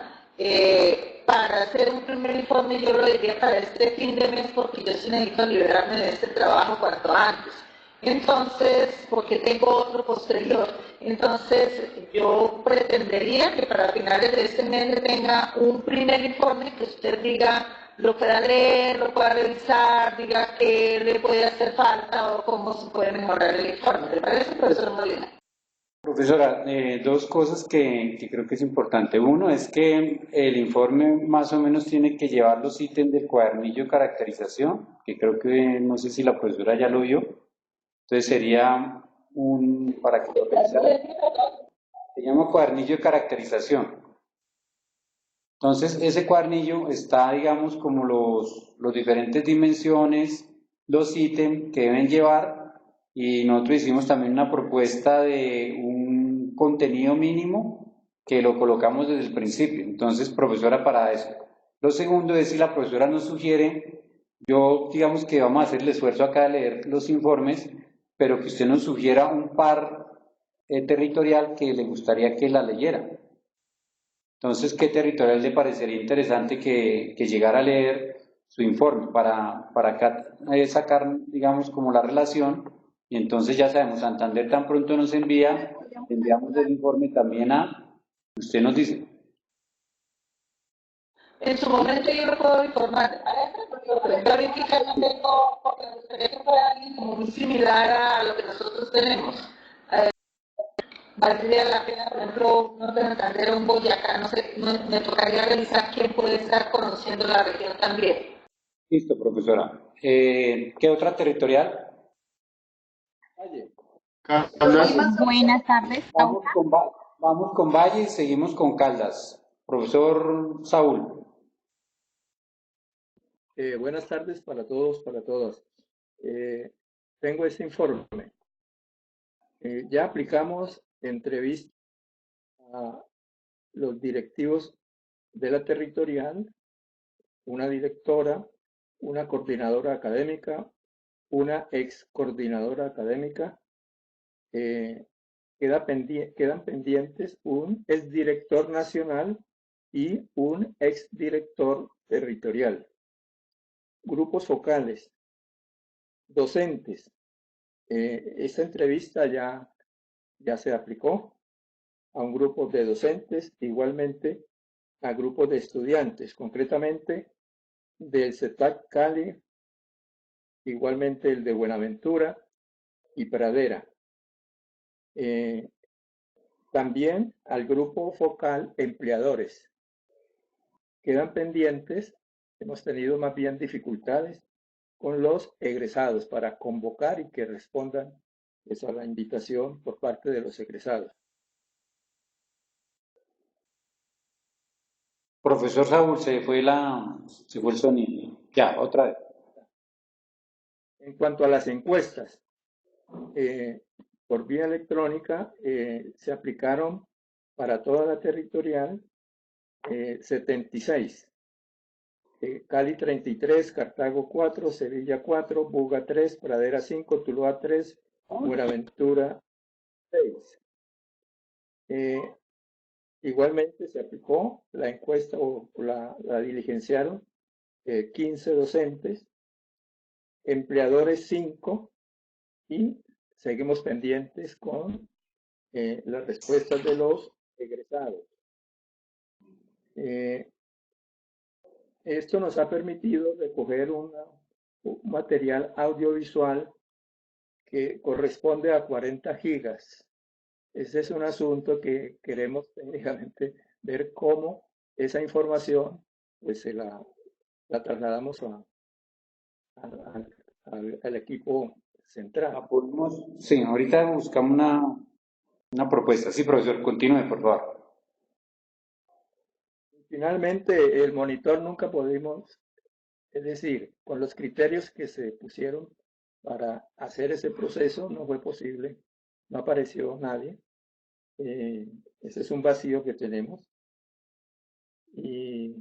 Para hacer un primer informe yo lo diría para este fin de mes, porque yo sí necesito liberarme de este trabajo cuanto antes. Entonces, porque tengo otro posterior, entonces yo pretendería que para finales de este mes le tenga un primer informe que usted diga, lo pueda leer, lo pueda revisar, diga qué le puede hacer falta o cómo se puede mejorar el informe. ¿Le parece, profesor Molina? Profesora, dos cosas que creo que es importante. Uno es que el informe más o menos tiene que llevar los ítems del cuadernillo de caracterización, que creo que no sé si la profesora ya lo vio. Entonces sería para que lo revisara. Se llama cuadernillo de caracterización. Entonces ese cuadernillo está, digamos, como los diferentes dimensiones, los ítems que deben llevar, y nosotros hicimos también una propuesta de un contenido mínimo que lo colocamos desde el principio. Entonces, profesora, para eso. Lo segundo es si la profesora nos sugiere, yo digamos que vamos a hacer el esfuerzo acá de leer los informes, pero que usted nos sugiera un par territorial que le gustaría que la leyera. Entonces, ¿qué territorial le parecería interesante que llegara a leer su informe para acá, sacar, digamos, como la relación? Y entonces ya sabemos, Santander tan pronto nos envía, enviamos el informe también usted nos dice. En su momento yo lo puedo informar a este, porque yo ahorita no tengo, porque me gustaría que fuera alguien como muy similar a lo que nosotros tenemos. Valdría la pena, por ejemplo, no de Santander o un Boyacá, no sé, me tocaría revisar quién puede estar conociendo la región también. Listo, profesora. ¿Qué otra territorial? Buenas tardes, Vamos con, vamos con Valle y seguimos con Caldas. Profesor Saúl. Buenas tardes para todos, para todas. Tengo este informe. Ya aplicamos entrevista a los directivos de la territorial, una directora, una coordinadora académica, una ex coordinadora académica. Quedan pendientes un exdirector nacional y un exdirector territorial. Grupos focales, docentes. Esta entrevista ya se aplicó a un grupo de docentes, igualmente a grupos de estudiantes, concretamente del CETAC Cali, igualmente el de Buenaventura y Pradera. También al grupo focal empleadores. Quedan pendientes, hemos tenido más bien dificultades con los egresados para convocar y que respondan a la invitación por parte de los egresados. Profesor Saúl, se fue el sonido. Ya, otra vez. En cuanto a las encuestas, por vía electrónica se aplicaron para toda la territorial 76. Cali 33, Cartago 4, Sevilla 4, Buga 3, Pradera 5, Tuluá 3, Buenaventura 6. Igualmente se aplicó la encuesta o la diligenciaron 15 docentes, empleadores 5 y seguimos pendientes con las respuestas de los egresados. Esto nos ha permitido recoger un material audiovisual que corresponde a 40 gigas. Ese es un asunto que queremos técnicamente ver cómo esa información pues se la trasladamos al equipo central. Sí, ahorita buscamos Una propuesta. Sí, profesor, continúe, por favor. Finalmente, el monitor nunca pudimos, es decir, con los criterios que se pusieron para hacer ese proceso, no fue posible, no apareció nadie. Ese es un vacío que tenemos. Y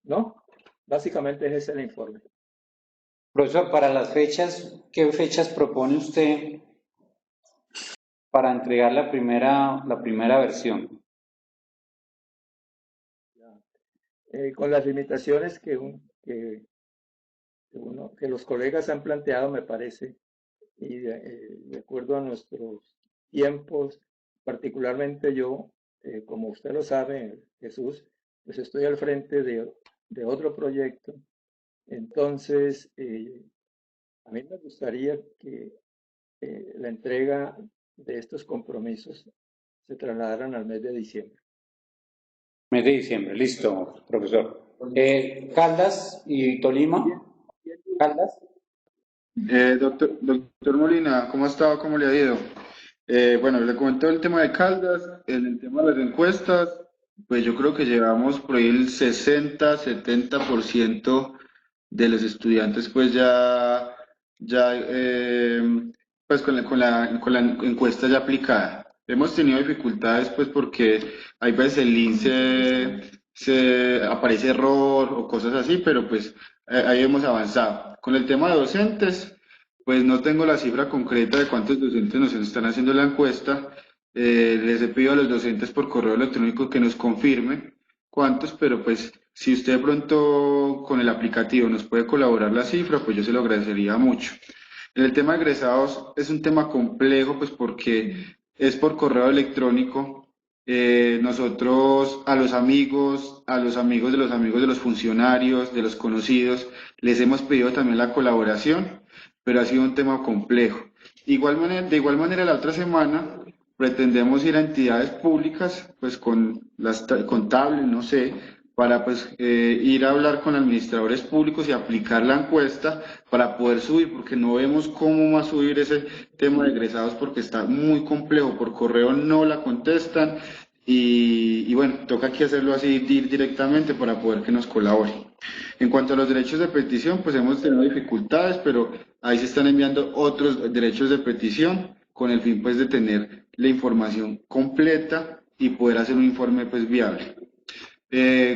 no, básicamente ese es el informe. Profesor, para las fechas, ¿qué fechas propone usted para entregar la primera versión? Con las limitaciones que los colegas han planteado, me parece, y de acuerdo a nuestros tiempos, particularmente yo, como usted lo sabe, Jesús, pues estoy al frente de otro proyecto. Entonces, a mí me gustaría que la entrega de estos compromisos se trasladaran al mes de diciembre. Mes de diciembre, listo, profesor. Caldas y Tolima. Caldas. Doctor Molina, ¿cómo ha estado? ¿Cómo le ha ido? Bueno, le comento el tema de Caldas, en el tema de las encuestas, pues yo creo que llevamos por ahí el 60-70% de los estudiantes pues ya pues con la encuesta ya aplicada. Hemos tenido dificultades pues porque hay veces el link se aparece error o cosas así, pero pues ahí hemos avanzado. Con el tema de docentes, pues no tengo la cifra concreta de cuántos docentes nos están haciendo la encuesta. Les he pedido a los docentes por correo electrónico que nos confirmen cuántos, pero pues si usted de pronto con el aplicativo nos puede colaborar la cifra, pues yo se lo agradecería mucho. En el tema de egresados es un tema complejo, pues porque es por correo electrónico. Nosotros a los amigos de los amigos de los funcionarios, de los conocidos, les hemos pedido también la colaboración, pero ha sido un tema complejo. De igual manera, la otra semana pretendemos ir a entidades públicas, pues con las contables, no sé, para pues ir a hablar con administradores públicos y aplicar la encuesta para poder subir, porque no vemos cómo va a subir ese tema de egresados porque está muy complejo, por correo no la contestan y bueno, toca aquí hacerlo así directamente para poder que nos colaboren. En cuanto a los derechos de petición, pues hemos tenido dificultades, pero ahí se están enviando otros derechos de petición con el fin pues de tener la información completa y poder hacer un informe pues viable.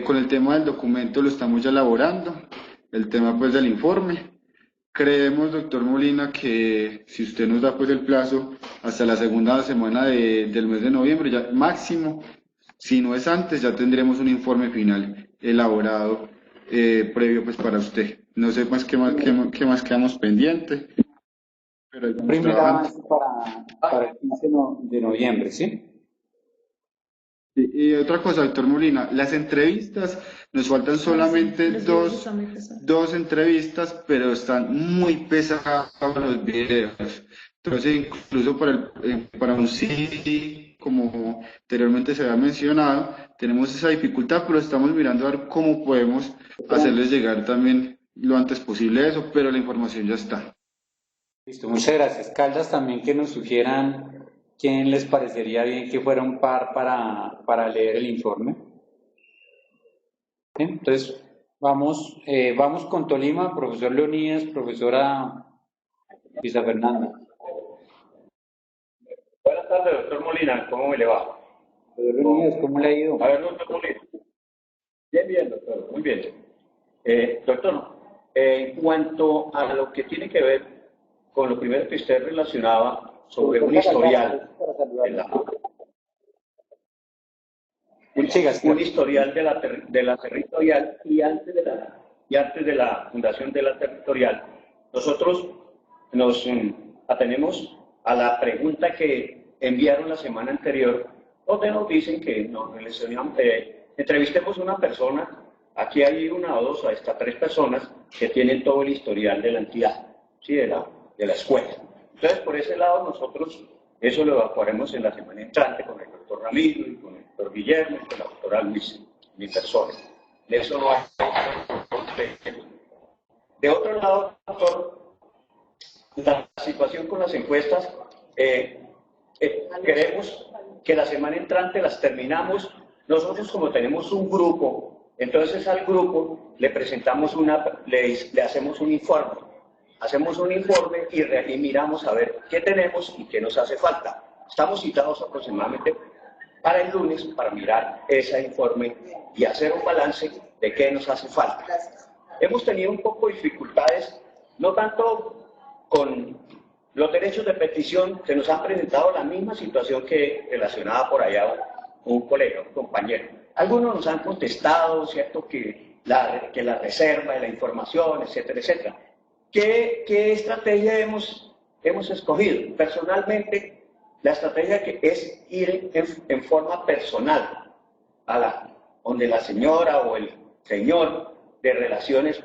Con el tema del documento lo estamos ya elaborando, el tema pues del informe. Creemos, doctor Molina, que si usted nos da pues el plazo hasta la segunda semana del mes de noviembre, ya máximo, si no es antes, ya tendremos un informe final elaborado previo pues para usted. No sé más qué más quedamos pendiente, pero ahí vamos Primera trabajando. para el 15 de noviembre, ¿sí? Y otra cosa, doctor Molina, las entrevistas, nos faltan solamente dos entrevistas, pero están muy pesados los videos. Entonces, incluso para un CD, como anteriormente se había mencionado, tenemos esa dificultad, pero estamos mirando a ver cómo podemos hacerles llegar también lo antes posible eso, pero la información ya está. Listo, muchas gracias. Caldas, también que nos sugieran quién les parecería bien que fuera un par para leer el informe. Bien, entonces, vamos con Tolima, profesor Leonidas, profesora Luisa Fernanda. Buenas tardes, doctor Molina, ¿cómo me le va? Profesor Leonidas, ¿cómo le ha ido? A ver, doctor Molina. Bien, doctor, muy bien. Doctor, en cuanto a lo que tiene que ver con lo primero que usted relacionaba sobre un historial un historial de la territorial y antes de la fundación de la territorial, nosotros nos atenemos a la pregunta que enviaron la semana anterior, donde nos dicen que nos entrevistemos a una persona. Aquí hay una o dos, hasta tres personas que tienen todo el historial de la entidad, ¿sí? de la escuela. Entonces, por ese lado, nosotros eso lo evacuaremos en la semana entrante con el doctor Ramiro y con el doctor Guillermo y con la doctora Luis, mi persona. De eso no hay. De otro lado, doctor, la situación con las encuestas, queremos que la semana entrante las terminamos. Nosotros como tenemos un grupo, entonces al grupo le presentamos le hacemos un informe. Hacemos un informe y miramos a ver qué tenemos y qué nos hace falta. Estamos citados aproximadamente para el lunes para mirar ese informe y hacer un balance de qué nos hace falta. Hemos tenido un poco de dificultades, no tanto con los derechos de petición, que nos han presentado la misma situación que relacionaba por allá un colega, un compañero. Algunos nos han contestado, ¿cierto?, que la reserva de la información, etcétera, etcétera. ¿Qué estrategia hemos escogido? Personalmente, la estrategia que es ir en forma personal donde la señora o el señor de relaciones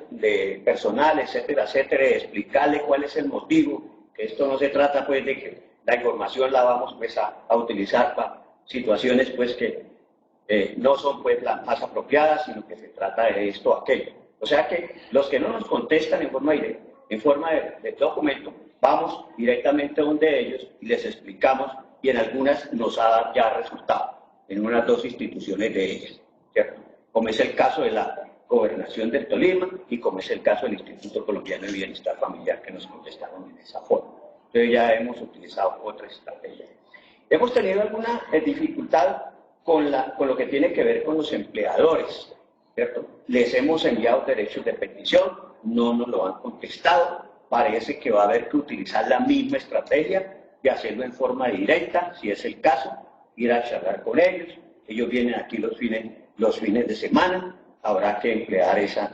personales, etcétera, etcétera, explicarle cuál es el motivo, que esto no se trata pues de que la información la vamos pues a utilizar para situaciones pues que no son pues las más apropiadas, sino que se trata de esto o aquello. O sea que los que no nos contestan en forma de documento, vamos directamente a donde ellos y les explicamos, y en algunas nos ha dado ya resultado, en unas 2 instituciones de ellas, ¿cierto? Como es el caso de la Gobernación del Tolima y como es el caso del Instituto Colombiano de Bienestar Familiar, que nos contestaron en esa forma. Entonces ya hemos utilizado otras estrategias. Hemos tenido alguna dificultad con lo que tiene que ver con los empleadores, ¿cierto? Les hemos enviado derechos de petición, no nos lo han contestado, parece que va a haber que utilizar la misma estrategia de hacerlo en forma directa, si es el caso, ir a charlar con ellos vienen aquí los fines de semana, habrá que emplear esa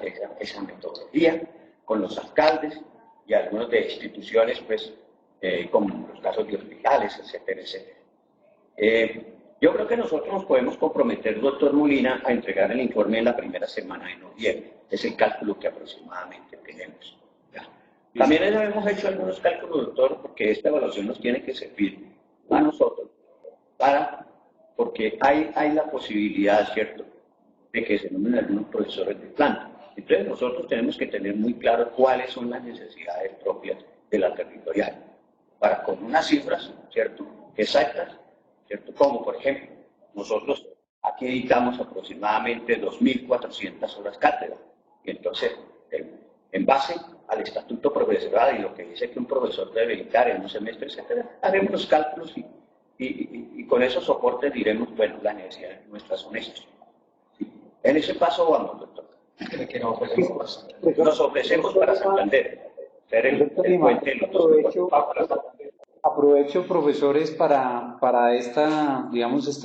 metodología con los alcaldes y algunas de instituciones, pues, como los casos de hospitales, etcétera, etcétera. Yo creo que nosotros nos podemos comprometer, doctor Molina, a entregar el informe en la primera semana de noviembre. Es el cálculo que aproximadamente tenemos. ¿Ya? También hemos hecho algunos cálculos, doctor, porque esta evaluación nos tiene que servir a nosotros, porque hay la posibilidad, ¿cierto?, de que se nombren algunos profesores de planta. Entonces nosotros tenemos que tener muy claro cuáles son las necesidades propias de la territorial, para con unas cifras, ¿cierto?, exactas, ¿cierto?, como por ejemplo, nosotros aquí dedicamos aproximadamente 2.400 horas cátedra, y entonces, en base al estatuto profesoral y lo que dice que un profesor debe dedicar en un semestre, etcétera, haremos los cálculos y con esos soportes diremos, bueno, las necesidades nuestras son estas. En ese paso vamos, doctor. Nos ofrecemos para Santander. Ser el puente de los Aprovecho, profesores, para esta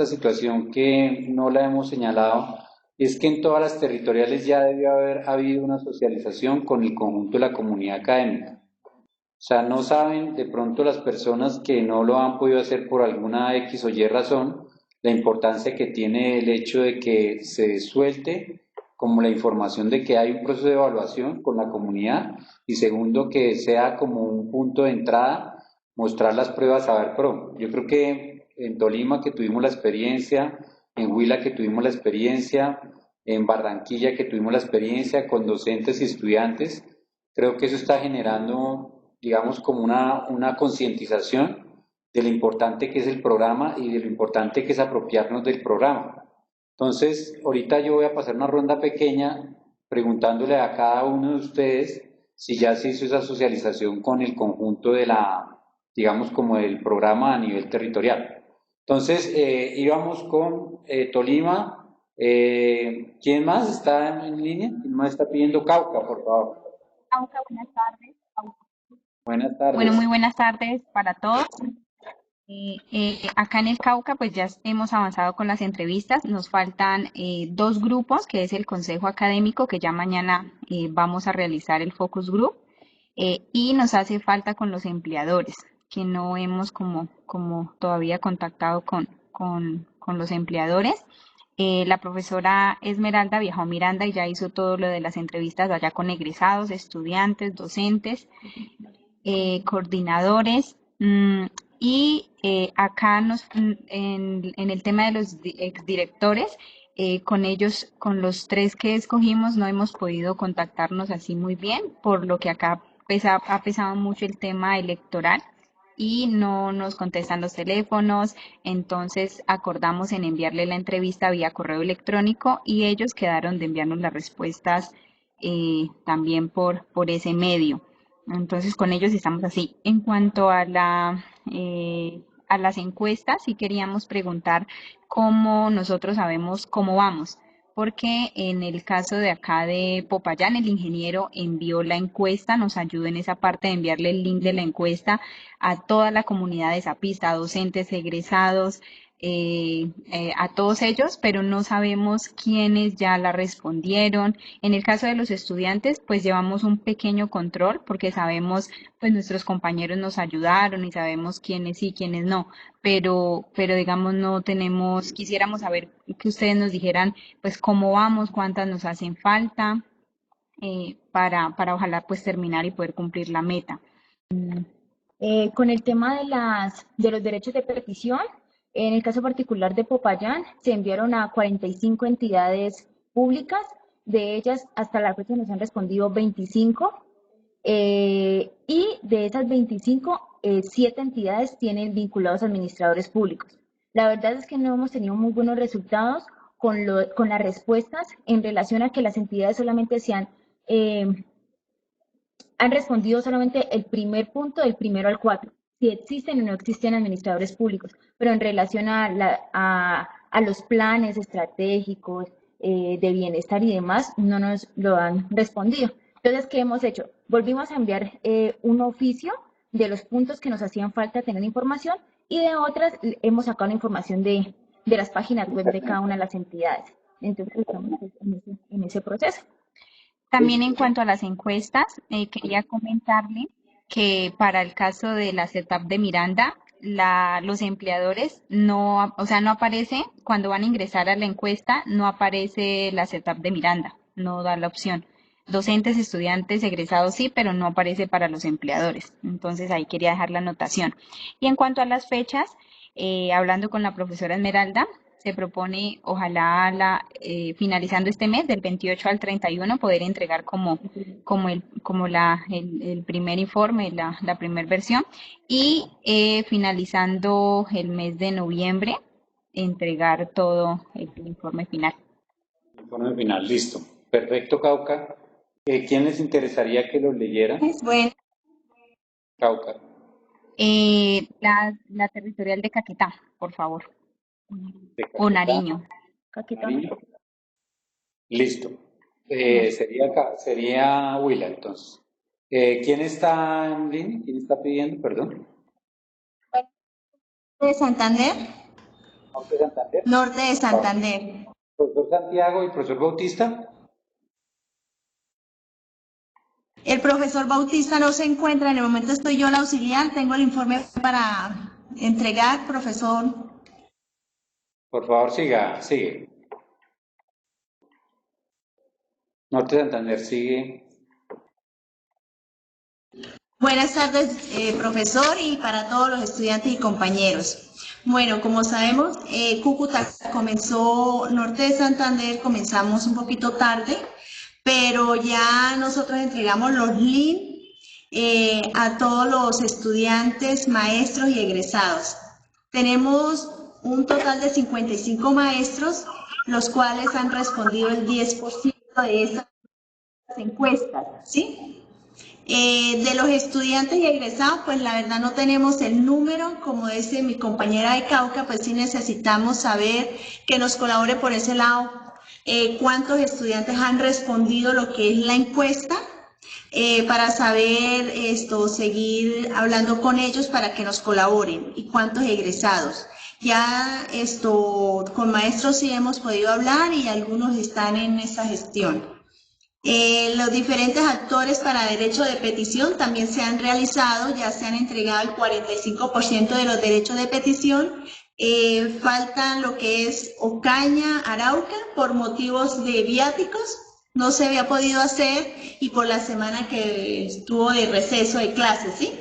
situación que no la hemos señalado, es que en todas las territoriales ya debió haber habido una socialización con el conjunto de la comunidad académica. O sea, no saben de pronto las personas que no lo han podido hacer por alguna X o Y razón, la importancia que tiene el hecho de que se suelte como la información de que hay un proceso de evaluación con la comunidad, y segundo, que sea como un punto de entrada mostrar las pruebas Saber Pro. Yo creo que en Tolima, que tuvimos la experiencia, en Huila, que tuvimos la experiencia, en Barranquilla, que tuvimos la experiencia con docentes y estudiantes, creo que eso está generando, digamos, como una concientización de lo importante que es el programa y de lo importante que es apropiarnos del programa. Entonces, ahorita yo voy a pasar una ronda pequeña preguntándole a cada uno de ustedes si ya se hizo esa socialización con el conjunto de digamos, como del programa a nivel territorial. Entonces, íbamos con Tolima. ¿Quién más está en línea? ¿Quién más está pidiendo? Cauca, por favor. Cauca, buenas tardes. Buenas tardes. Bueno, muy buenas tardes para todos. Acá en el Cauca pues ya hemos avanzado con las entrevistas, nos faltan 2 grupos, que es el Consejo Académico, que ya mañana vamos a realizar el Focus Group, y nos hace falta con los empleadores, que no hemos como todavía contactado con los empleadores. La profesora Esmeralda viajó a Miranda y ya hizo todo lo de las entrevistas allá con egresados, estudiantes, docentes, coordinadores. Y acá en el tema de los exdirectores, con ellos, con los 3 que escogimos, no hemos podido contactarnos así muy bien, por lo que acá ha pesado mucho el tema electoral y no nos contestan los teléfonos, entonces acordamos en enviarle la entrevista vía correo electrónico y ellos quedaron de enviarnos las respuestas también por ese medio. Entonces con ellos estamos así. En cuanto a a las encuestas, sí queríamos preguntar cómo nosotros sabemos cómo vamos, porque en el caso de acá de Popayán, el ingeniero envió la encuesta, nos ayudó en esa parte de enviarle el link de la encuesta a toda la comunidad de Zapista, docentes, egresados, a todos ellos, pero no sabemos quiénes ya la respondieron. En el caso de los estudiantes, pues llevamos un pequeño control porque sabemos, pues nuestros compañeros nos ayudaron y sabemos quiénes sí, quiénes no, pero digamos no tenemos, quisiéramos saber que ustedes nos dijeran pues cómo vamos, cuántas nos hacen falta para ojalá pues terminar y poder cumplir la meta. Con el tema de los derechos de petición, en el caso particular de Popayán, se enviaron a 45 entidades públicas, de ellas hasta la fecha nos han respondido 25, y de esas 25, 7 entidades tienen vinculados administradores públicos. La verdad es que no hemos tenido muy buenos resultados con las respuestas en relación a que las entidades solamente han respondido solamente el primer punto, del primero al 4, si existen o no existen administradores públicos, pero en relación a los planes estratégicos de bienestar y demás, no nos lo han respondido. Entonces, ¿qué hemos hecho? Volvimos a enviar un oficio de los puntos que nos hacían falta tener información y de otras hemos sacado la información de las páginas web de cada una de las entidades. Entonces, estamos en ese proceso. También en cuanto a las encuestas, quería comentarle que para el caso de la CETAP de Miranda, los empleadores no, o sea, no aparece, cuando van a ingresar a la encuesta, no aparece la CETAP de Miranda, no da la opción. Docentes, estudiantes, egresados sí, pero no aparece para los empleadores. Entonces ahí quería dejar la anotación. Y en cuanto a las fechas, hablando con la profesora Esmeralda, se propone, ojalá finalizando este mes, del 28 al 31, poder entregar como el primer informe, la primera versión, y finalizando el mes de noviembre, entregar todo el informe final. Informe final, listo. Perfecto, Cauca. ¿Quién les interesaría que lo leyera? Bueno. Cauca. La territorial de Caquetá, por favor. O Nariño. Nariño. Listo. Sería Huila, entonces. ¿Quién está en línea? ¿Quién está pidiendo? Perdón. ¿De Santander? ¿Norte de Santander? Norte de Santander. ¿Profesor Santiago y profesor Bautista? El profesor Bautista no se encuentra, en el momento estoy yo la auxiliar, tengo el informe para entregar, profesor. Por favor, sigue. Norte de Santander, sigue. Buenas tardes, profesor, y para todos los estudiantes y compañeros. Bueno, como sabemos, Cúcuta comenzó, Norte de Santander comenzamos un poquito tarde, pero ya nosotros entregamos los links a todos los estudiantes, maestros y egresados. Tenemos un total de 55 maestros, los cuales han respondido el 10% de estas encuestas, ¿sí? De los estudiantes y egresados, pues la verdad no tenemos el número, como dice mi compañera de Cauca, pues sí necesitamos saber que nos colabore por ese lado, cuántos estudiantes han respondido lo que es la encuesta, para saber seguir hablando con ellos para que nos colaboren y cuántos egresados. Ya con maestros sí hemos podido hablar y algunos están en esa gestión. Los diferentes actores para derecho de petición también se han realizado, ya se han entregado el 45% de los derechos de petición. Faltan lo que es Ocaña, Arauca, por motivos de viáticos, no se había podido hacer y por la semana que estuvo de receso de clases, ¿sí?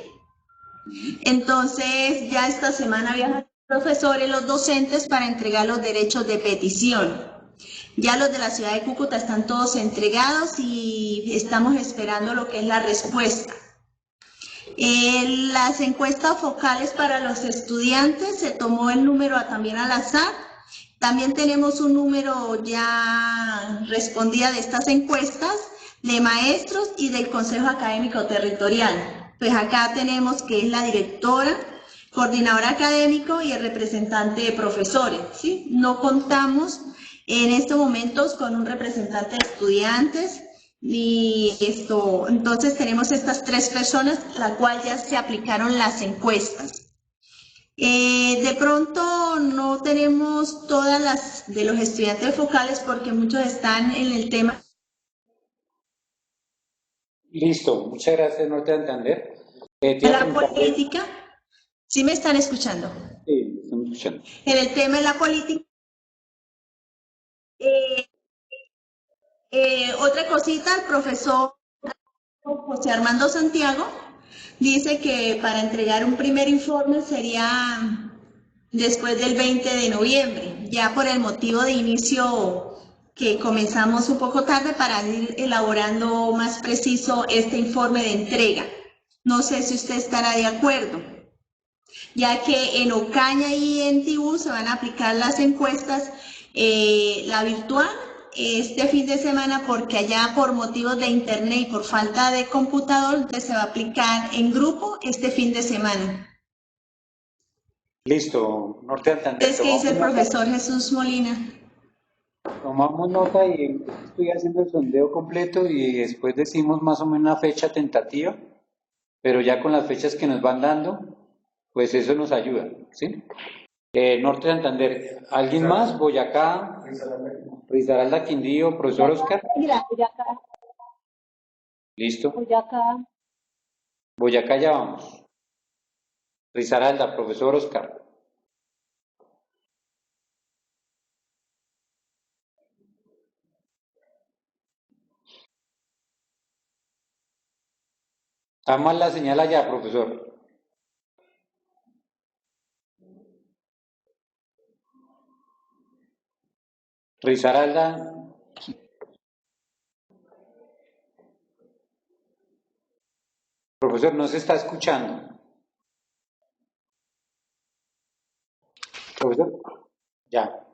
Entonces ya esta semana viajan los profesores, los docentes para entregar los derechos de petición. Ya los de la ciudad de Cúcuta están todos entregados y estamos esperando lo que es la respuesta. Las encuestas focales para los estudiantes, se tomó el número también al azar. También tenemos un número ya respondida de estas encuestas de maestros y del Consejo Académico Territorial. Pues acá tenemos que es la directora, coordinador académico y el representante de profesores, ¿sí? No contamos en estos momentos con un representante de estudiantes, y entonces tenemos estas 3 personas, la cual ya se aplicaron las encuestas. De pronto no tenemos todas las de los estudiantes focales porque muchos están en el tema. Listo, muchas gracias, Norte de Santander. La política, ¿sí me están escuchando? Sí, estamos escuchando. En el tema de la política. Otra cosita, el profesor José Armando Santiago dice que para entregar un primer informe sería después del 20 de noviembre, ya por el motivo de inicio que comenzamos un poco tarde para ir elaborando más preciso este informe de entrega. No sé si usted estará de acuerdo, ya que en Ocaña y en Tibú se van a aplicar las encuestas, la virtual, este fin de semana, porque allá por motivos de internet y por falta de computador se va a aplicar en grupo este fin de semana. Listo, Norte de Santander. Es que dice el profesor Jesús Molina. Tomamos nota y estoy haciendo el sondeo completo y después decimos más o menos una fecha tentativa, pero ya con las fechas que nos van dando, pues eso nos ayuda, ¿sí? Norte de Santander, ¿alguien más? Boyacá, Risaralda Quindío, profesor Oscar. Boyacá. Listo. Boyacá. Boyacá ya vamos. Risaralda, profesor Oscar. Está mal la señal allá, profesor. Risaralda. Profesor, no se está escuchando. Profesor, ya.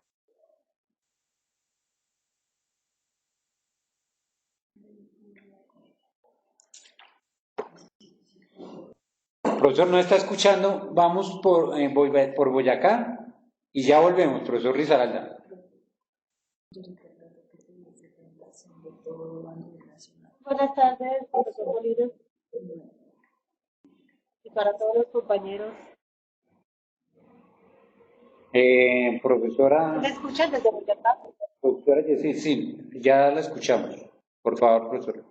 Profesor, no está escuchando. Vamos por Boyacá y ya volvemos, profesor Risaralda. Buenas tardes, profesor Molina, y para todos los compañeros. Profesora. ¿Me escuchan desde Boyacá? Profesora, sí, ya la escuchamos. Por favor, profesora.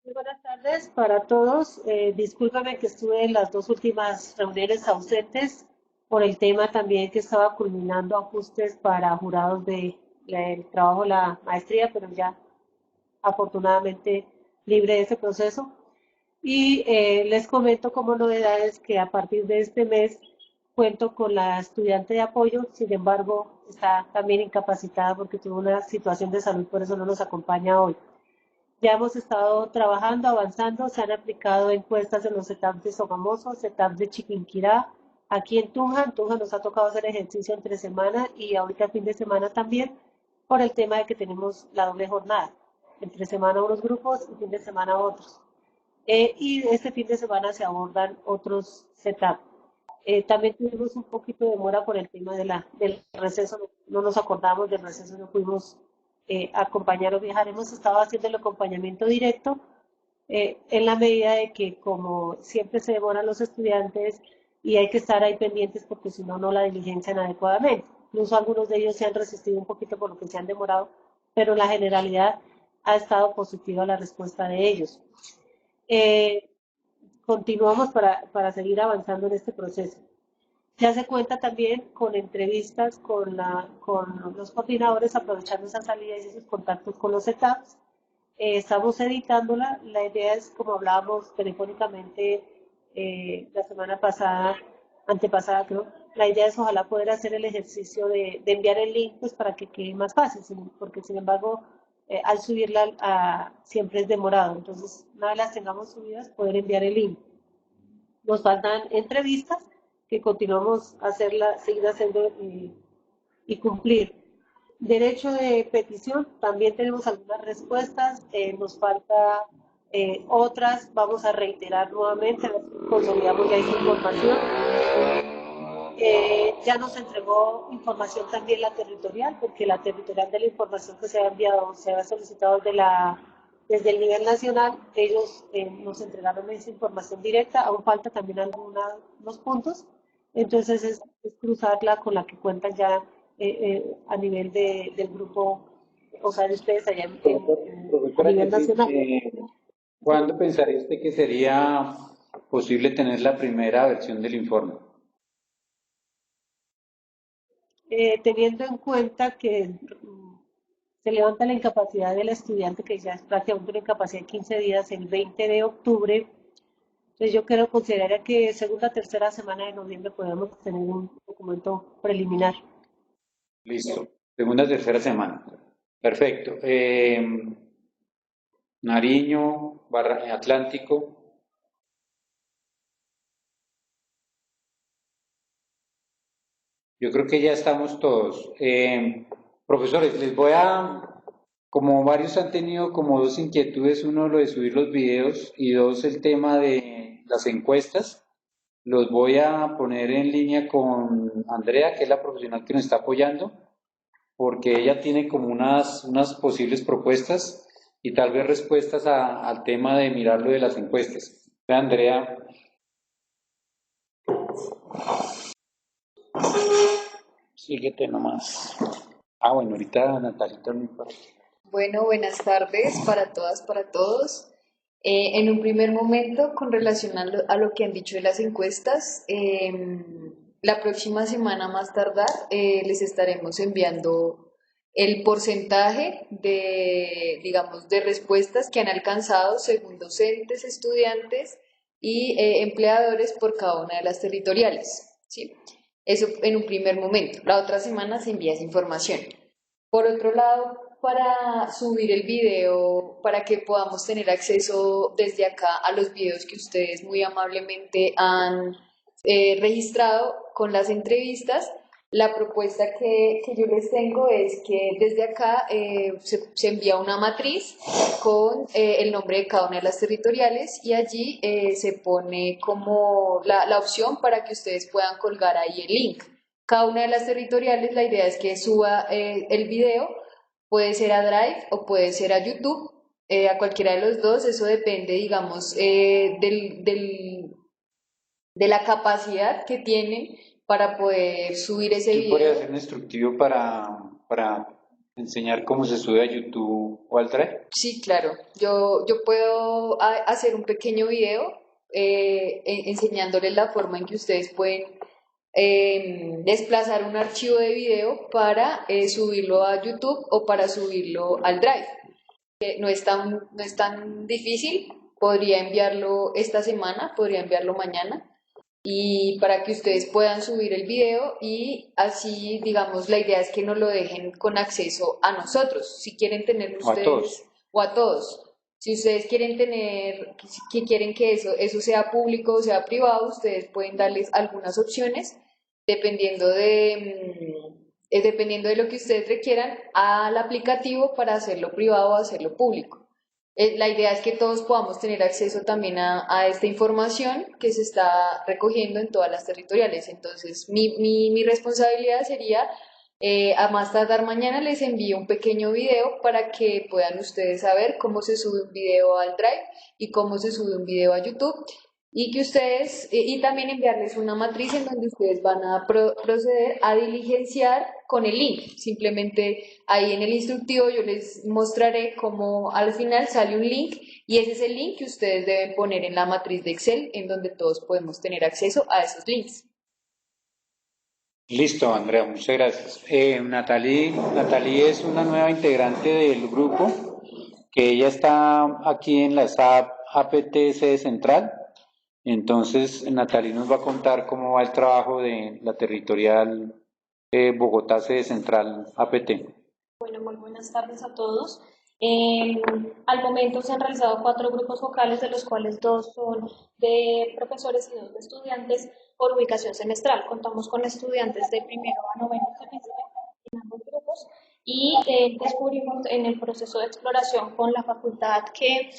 Muy buenas tardes para todos. Discúlpame que estuve en las 2 últimas reuniones ausentes por el tema también que estaba culminando ajustes para jurados del trabajo de la maestría, pero ya afortunadamente libre de ese proceso. Y les comento como novedades que a partir de este mes cuento con la estudiante de apoyo, sin embargo está también incapacitada porque tuvo una situación de salud, por eso no nos acompaña hoy. Ya hemos estado trabajando, avanzando, se han aplicado encuestas en los CETAP de Sogamoso, CETAP de Chiquinquirá, aquí en Tunja nos ha tocado hacer ejercicio entre semana y ahorita fin de semana también, por el tema de que tenemos la doble jornada, entre semana unos grupos y fin de semana otros. Y este fin de semana se abordan otros setup. También tuvimos un poquito de demora por el tema del receso, no nos acordamos del receso, no pudimos acompañar o viajar. Hemos estado haciendo el acompañamiento directo en la medida de que como siempre se demoran los estudiantes y hay que estar ahí pendientes porque si no, no la diligencian adecuadamente. Incluso algunos de ellos se han resistido un poquito por lo que se han demorado, pero en la generalidad ha estado positiva la respuesta de ellos. Continuamos para seguir avanzando en este proceso. Ya se cuenta también con entrevistas con los coordinadores, aprovechando esa salida y esos contactos con los ETAPs. Estamos editándola. La idea es, como hablábamos telefónicamente la semana pasada, antepasada creo, la idea es ojalá poder hacer el ejercicio de enviar el link pues, para que quede más fácil, porque sin embargo al subirla siempre es demorado. Entonces, una vez las tengamos subidas, poder enviar el link. Nos faltan entrevistas que continuamos a hacerla, seguir haciendo y cumplir. Derecho de petición, también tenemos algunas respuestas, nos falta otras, vamos a reiterar nuevamente, a ver si consolidamos ya esa información. Ya nos entregó información también la territorial, porque la territorial de la información que se ha enviado, se ha solicitado desde el nivel nacional, ellos nos entregaron esa información directa, aún falta también algunos puntos, entonces es cruzarla con la que cuentan ya a nivel del grupo, o sea, de ustedes allá a nivel nacional. ¿Cuándo pensaría usted que sería posible tener la primera versión del informe? Teniendo en cuenta que se levanta la incapacidad del estudiante, que ya es prácticamente una incapacidad de 15 días, el 20 de octubre, entonces yo consideraría que segunda, tercera semana de noviembre podemos tener un documento preliminar. Listo, segunda, tercera semana. Perfecto. Nariño, Atlántico. Yo creo que ya estamos todos. Profesores, les voy como varios han tenido como dos inquietudes, uno lo de subir los videos y dos el tema de las encuestas. Los voy a poner en línea con Andrea, que es la profesional que nos está apoyando, porque ella tiene como unas posibles propuestas y tal vez respuestas al tema de mirar lo de las encuestas. Andrea. Síguete nomás. Bueno, ahorita Natalita me parece. Bueno, buenas tardes para todas, para todos. En un primer momento, con relación a lo que han dicho de las encuestas, la próxima semana más tardar les estaremos enviando el porcentaje digamos, de respuestas que han alcanzado según docentes, estudiantes y empleadores por cada una de las territoriales, ¿sí? Eso en un primer momento. La otra semana se envía esa información. Por otro lado, para subir el video, para que podamos tener acceso desde acá a los videos que ustedes muy amablemente han registrado con las entrevistas, la propuesta que yo les tengo es que desde acá se envía una matriz con el nombre de cada una de las territoriales y allí se pone como la opción para que ustedes puedan colgar ahí el link. Cada una de las territoriales, la idea es que suba el video, puede ser a Drive o puede ser a YouTube, a cualquiera de los dos, eso depende, digamos, de la capacidad que tienen para poder subir ese video. ¿Podría ser un instructivo para enseñar cómo se sube a YouTube o al Drive? Sí, claro. Yo puedo hacer un pequeño video enseñándoles la forma en que ustedes pueden desplazar un archivo de video para subirlo a YouTube o para subirlo al Drive. No es tan difícil, podría enviarlo esta semana, podría enviarlo mañana, y para que ustedes puedan subir el video y así, digamos, la idea es que nos lo dejen con acceso a nosotros, si quieren tener ustedes, o a todos. Si ustedes quieren que quieren que eso sea público o sea privado, ustedes pueden darles algunas opciones dependiendo de lo que ustedes requieran al aplicativo para hacerlo privado o hacerlo público. La idea es que todos podamos tener acceso también a esta información que se está recogiendo en todas las territoriales. Entonces, mi responsabilidad sería, a más tardar mañana, les envío un pequeño video para que puedan ustedes saber cómo se sube un video al Drive y cómo se sube un video a YouTube. Y que ustedes, y también enviarles una matriz en donde ustedes van a proceder a diligenciar con el link. Simplemente ahí en el instructivo yo les mostraré cómo al final sale un link y ese es el link que ustedes deben poner en la matriz de Excel en donde todos podemos tener acceso a esos links. Listo, Andrea, muchas gracias. Natalie es una nueva integrante del grupo, que ella está aquí en la SAP APT sede central. Entonces, Natalie nos va a contar cómo va el trabajo de la territorial Bogotá sede central APT. Bueno, muy buenas tardes a todos. Al momento se han realizado 4 grupos focales, de los cuales 2 son de profesores y 2 de estudiantes por ubicación semestral. Contamos con estudiantes de primero a noveno semestre en ambos grupos y descubrimos en el proceso de exploración con la facultad que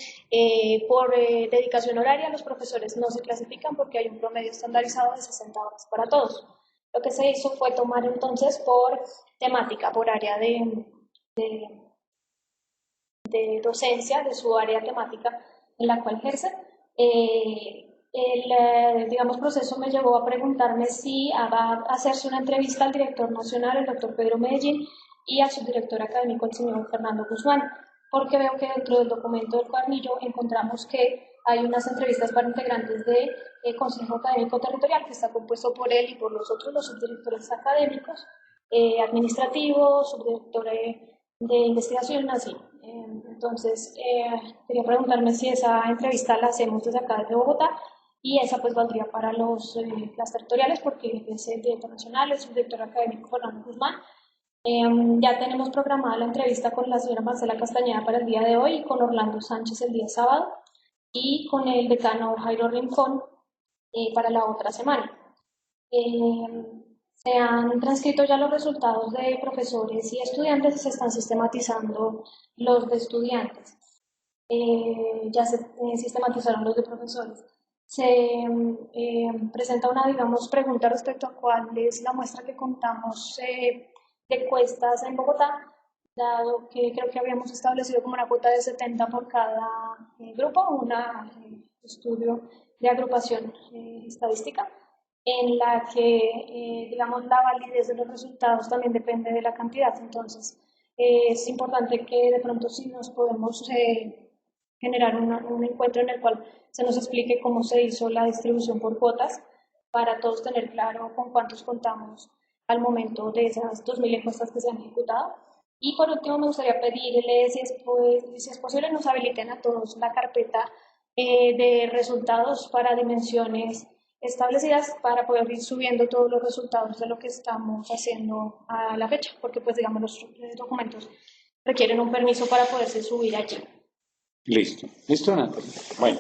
por dedicación horaria los profesores no se clasifican porque hay un promedio estandarizado de 60 horas para todos. Lo que se hizo fue tomar entonces por temática, por área de docencia, de su área temática en la cual ejerce. Digamos, proceso me llevó a preguntarme si va a hacerse una entrevista al director nacional, el doctor Pedro Medellín, y al subdirector académico, el señor Fernando Guzmán, porque veo que dentro del documento del cuadernillo encontramos que hay unas entrevistas para integrantes del Consejo Académico Territorial, que está compuesto por él y por los otros, los subdirectores académicos, administrativos, subdirectores de investigación, así. Entonces, quería preguntarme si esa entrevista la hacemos desde acá, desde Bogotá, y esa pues valdría para las territoriales, porque es el director nacional, el subdirector académico Fernando Guzmán. Ya tenemos programada la entrevista con la señora Marcela Castañeda para el día de hoy, y con Orlando Sánchez el día sábado, y con el decano Jairo Rincón para la otra semana. Se han transcrito ya los resultados de profesores y estudiantes y se están sistematizando los de estudiantes. Ya se sistematizaron los de profesores. Se presenta una, digamos, pregunta respecto a cuál es la muestra que contamos de encuestas en Bogotá, dado que creo que habíamos establecido como una cuota de 70 por cada grupo, un estudio de agrupación estadística, en la que, digamos, la validez de los resultados también depende de la cantidad. Entonces, es importante que de pronto sí nos podemos generar un encuentro en el cual se nos explique cómo se hizo la distribución por cuotas, para todos tener claro con cuántos contamos al momento de esas 2.000 encuestas que se han ejecutado. Y por último, me gustaría pedirles, si es posible, nos habiliten a todos la carpeta de resultados para dimensiones establecidas, para poder ir subiendo todos los resultados de lo que estamos haciendo a la fecha, porque pues digamos los documentos requieren un permiso para poderse subir allí. Listo, listo, Natalia. Bueno,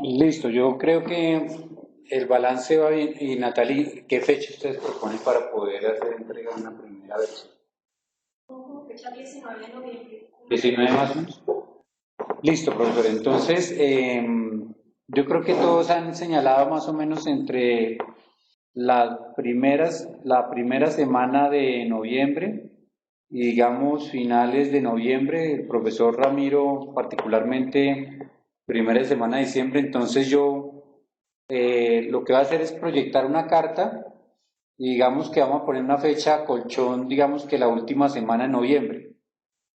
listo, yo creo que el balance va bien. Y Natalie, ¿qué fecha ustedes proponen para poder hacer entrega de una primera versión? Fecha 19 de noviembre. 19 más o menos. Listo, profesor. Entonces, yo creo que todos han señalado más o menos entre la primera semana de noviembre y digamos finales de noviembre, el profesor Ramiro particularmente primera semana de diciembre. Entonces yo lo que va a hacer es proyectar una carta y digamos que vamos a poner una fecha colchón, digamos que la última semana de noviembre,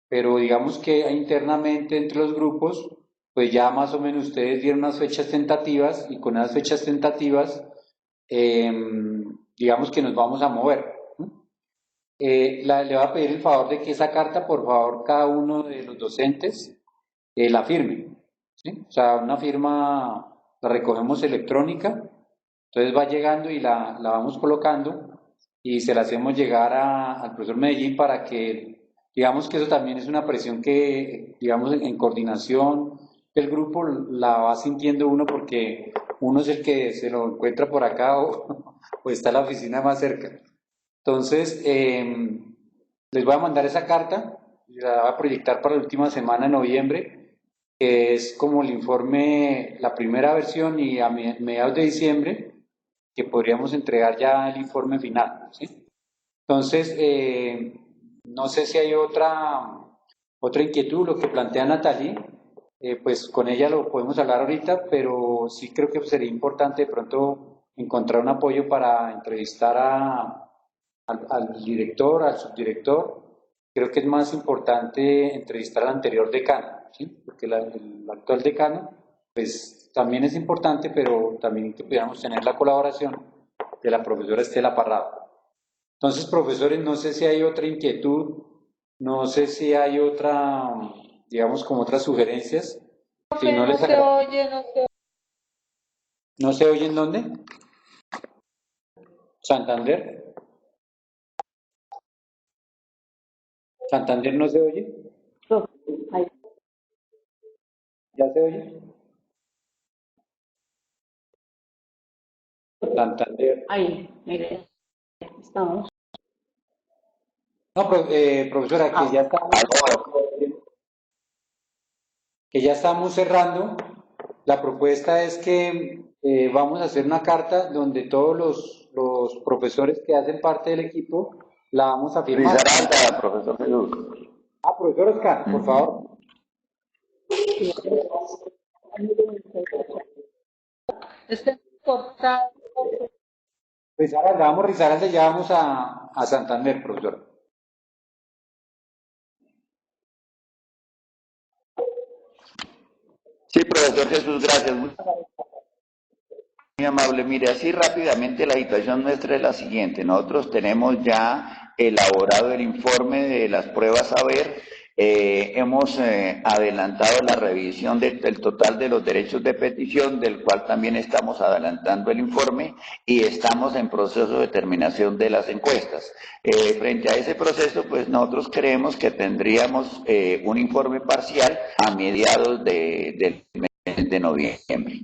pero digamos que internamente entre los grupos, pues ya más o menos ustedes dieron unas fechas tentativas y con esas fechas tentativas, digamos que nos vamos a mover. Le voy a pedir el favor de que esa carta, por favor, cada uno de los docentes la firme, ¿sí? O sea, una firma la recogemos electrónica, entonces va llegando y la vamos colocando y se la hacemos llegar al profesor Medellín para que, digamos que eso también es una presión que, digamos, en coordinación del grupo la va sintiendo uno, porque uno es el que se lo encuentra por acá o está en la oficina más cerca. Entonces, les voy a mandar esa carta, la voy a proyectar para la última semana de noviembre, que es como el informe, la primera versión, y a mediados de diciembre, que podríamos entregar ya el informe final, ¿sí? Entonces, no sé si hay otra inquietud, lo que plantea Natalie, pues con ella lo podemos hablar ahorita, pero sí creo que sería importante de pronto encontrar un apoyo para entrevistar al director, al subdirector. Creo que es más importante entrevistar al anterior decano, ¿sí? Porque el actual decano, pues también es importante, pero también que pudiéramos tener la colaboración de la profesora Estela Parrado. Entonces, profesores, no sé si hay otra inquietud, no sé si hay otra, digamos, como otras sugerencias. Si no les se oye, no se oye. ¿No se oye en dónde? Santander. ¿Santander no se oye? Ahí. ¿Ya se oye? Santander. Ahí, mire, estamos. No, profesora, que ya estamos cerrando. La propuesta es que vamos a hacer una carta donde todos los profesores que hacen parte del equipo la vamos a firmar. Risaralda, profesor Jesús. Profesor Oscar, por favor. Risaralda, ya vamos a Santander, profesor. Sí, profesor Jesús, gracias. Muy amable. Mire, así rápidamente la situación nuestra es la siguiente. Nosotros tenemos ya elaborado el informe de las pruebas saber. Hemos adelantado la revisión del total de los derechos de petición, del cual también estamos adelantando el informe, y estamos en proceso de terminación de las encuestas. Frente a ese proceso, pues nosotros creemos que tendríamos un informe parcial a mediados del mes de noviembre.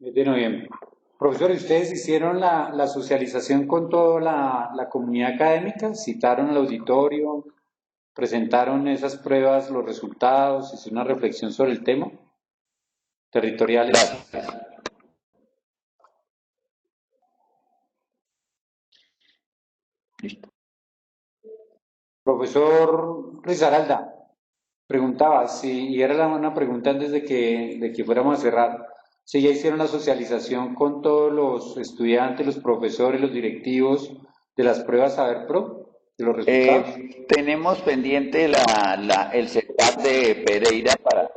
Mes de noviembre. Profesor, ¿ustedes hicieron la socialización con toda la comunidad académica? ¿Citaron al auditorio? ¿Presentaron esas pruebas, los resultados? ¿Hicieron una reflexión sobre el tema? ¿Territoriales? Listo. Profesor Risaralda, preguntaba, y era una pregunta antes de que fuéramos a cerrar, si ya hicieron la socialización con todos los estudiantes, los profesores, los directivos de las pruebas Saber Pro, de los resultados. Tenemos pendiente el setup de Pereira para...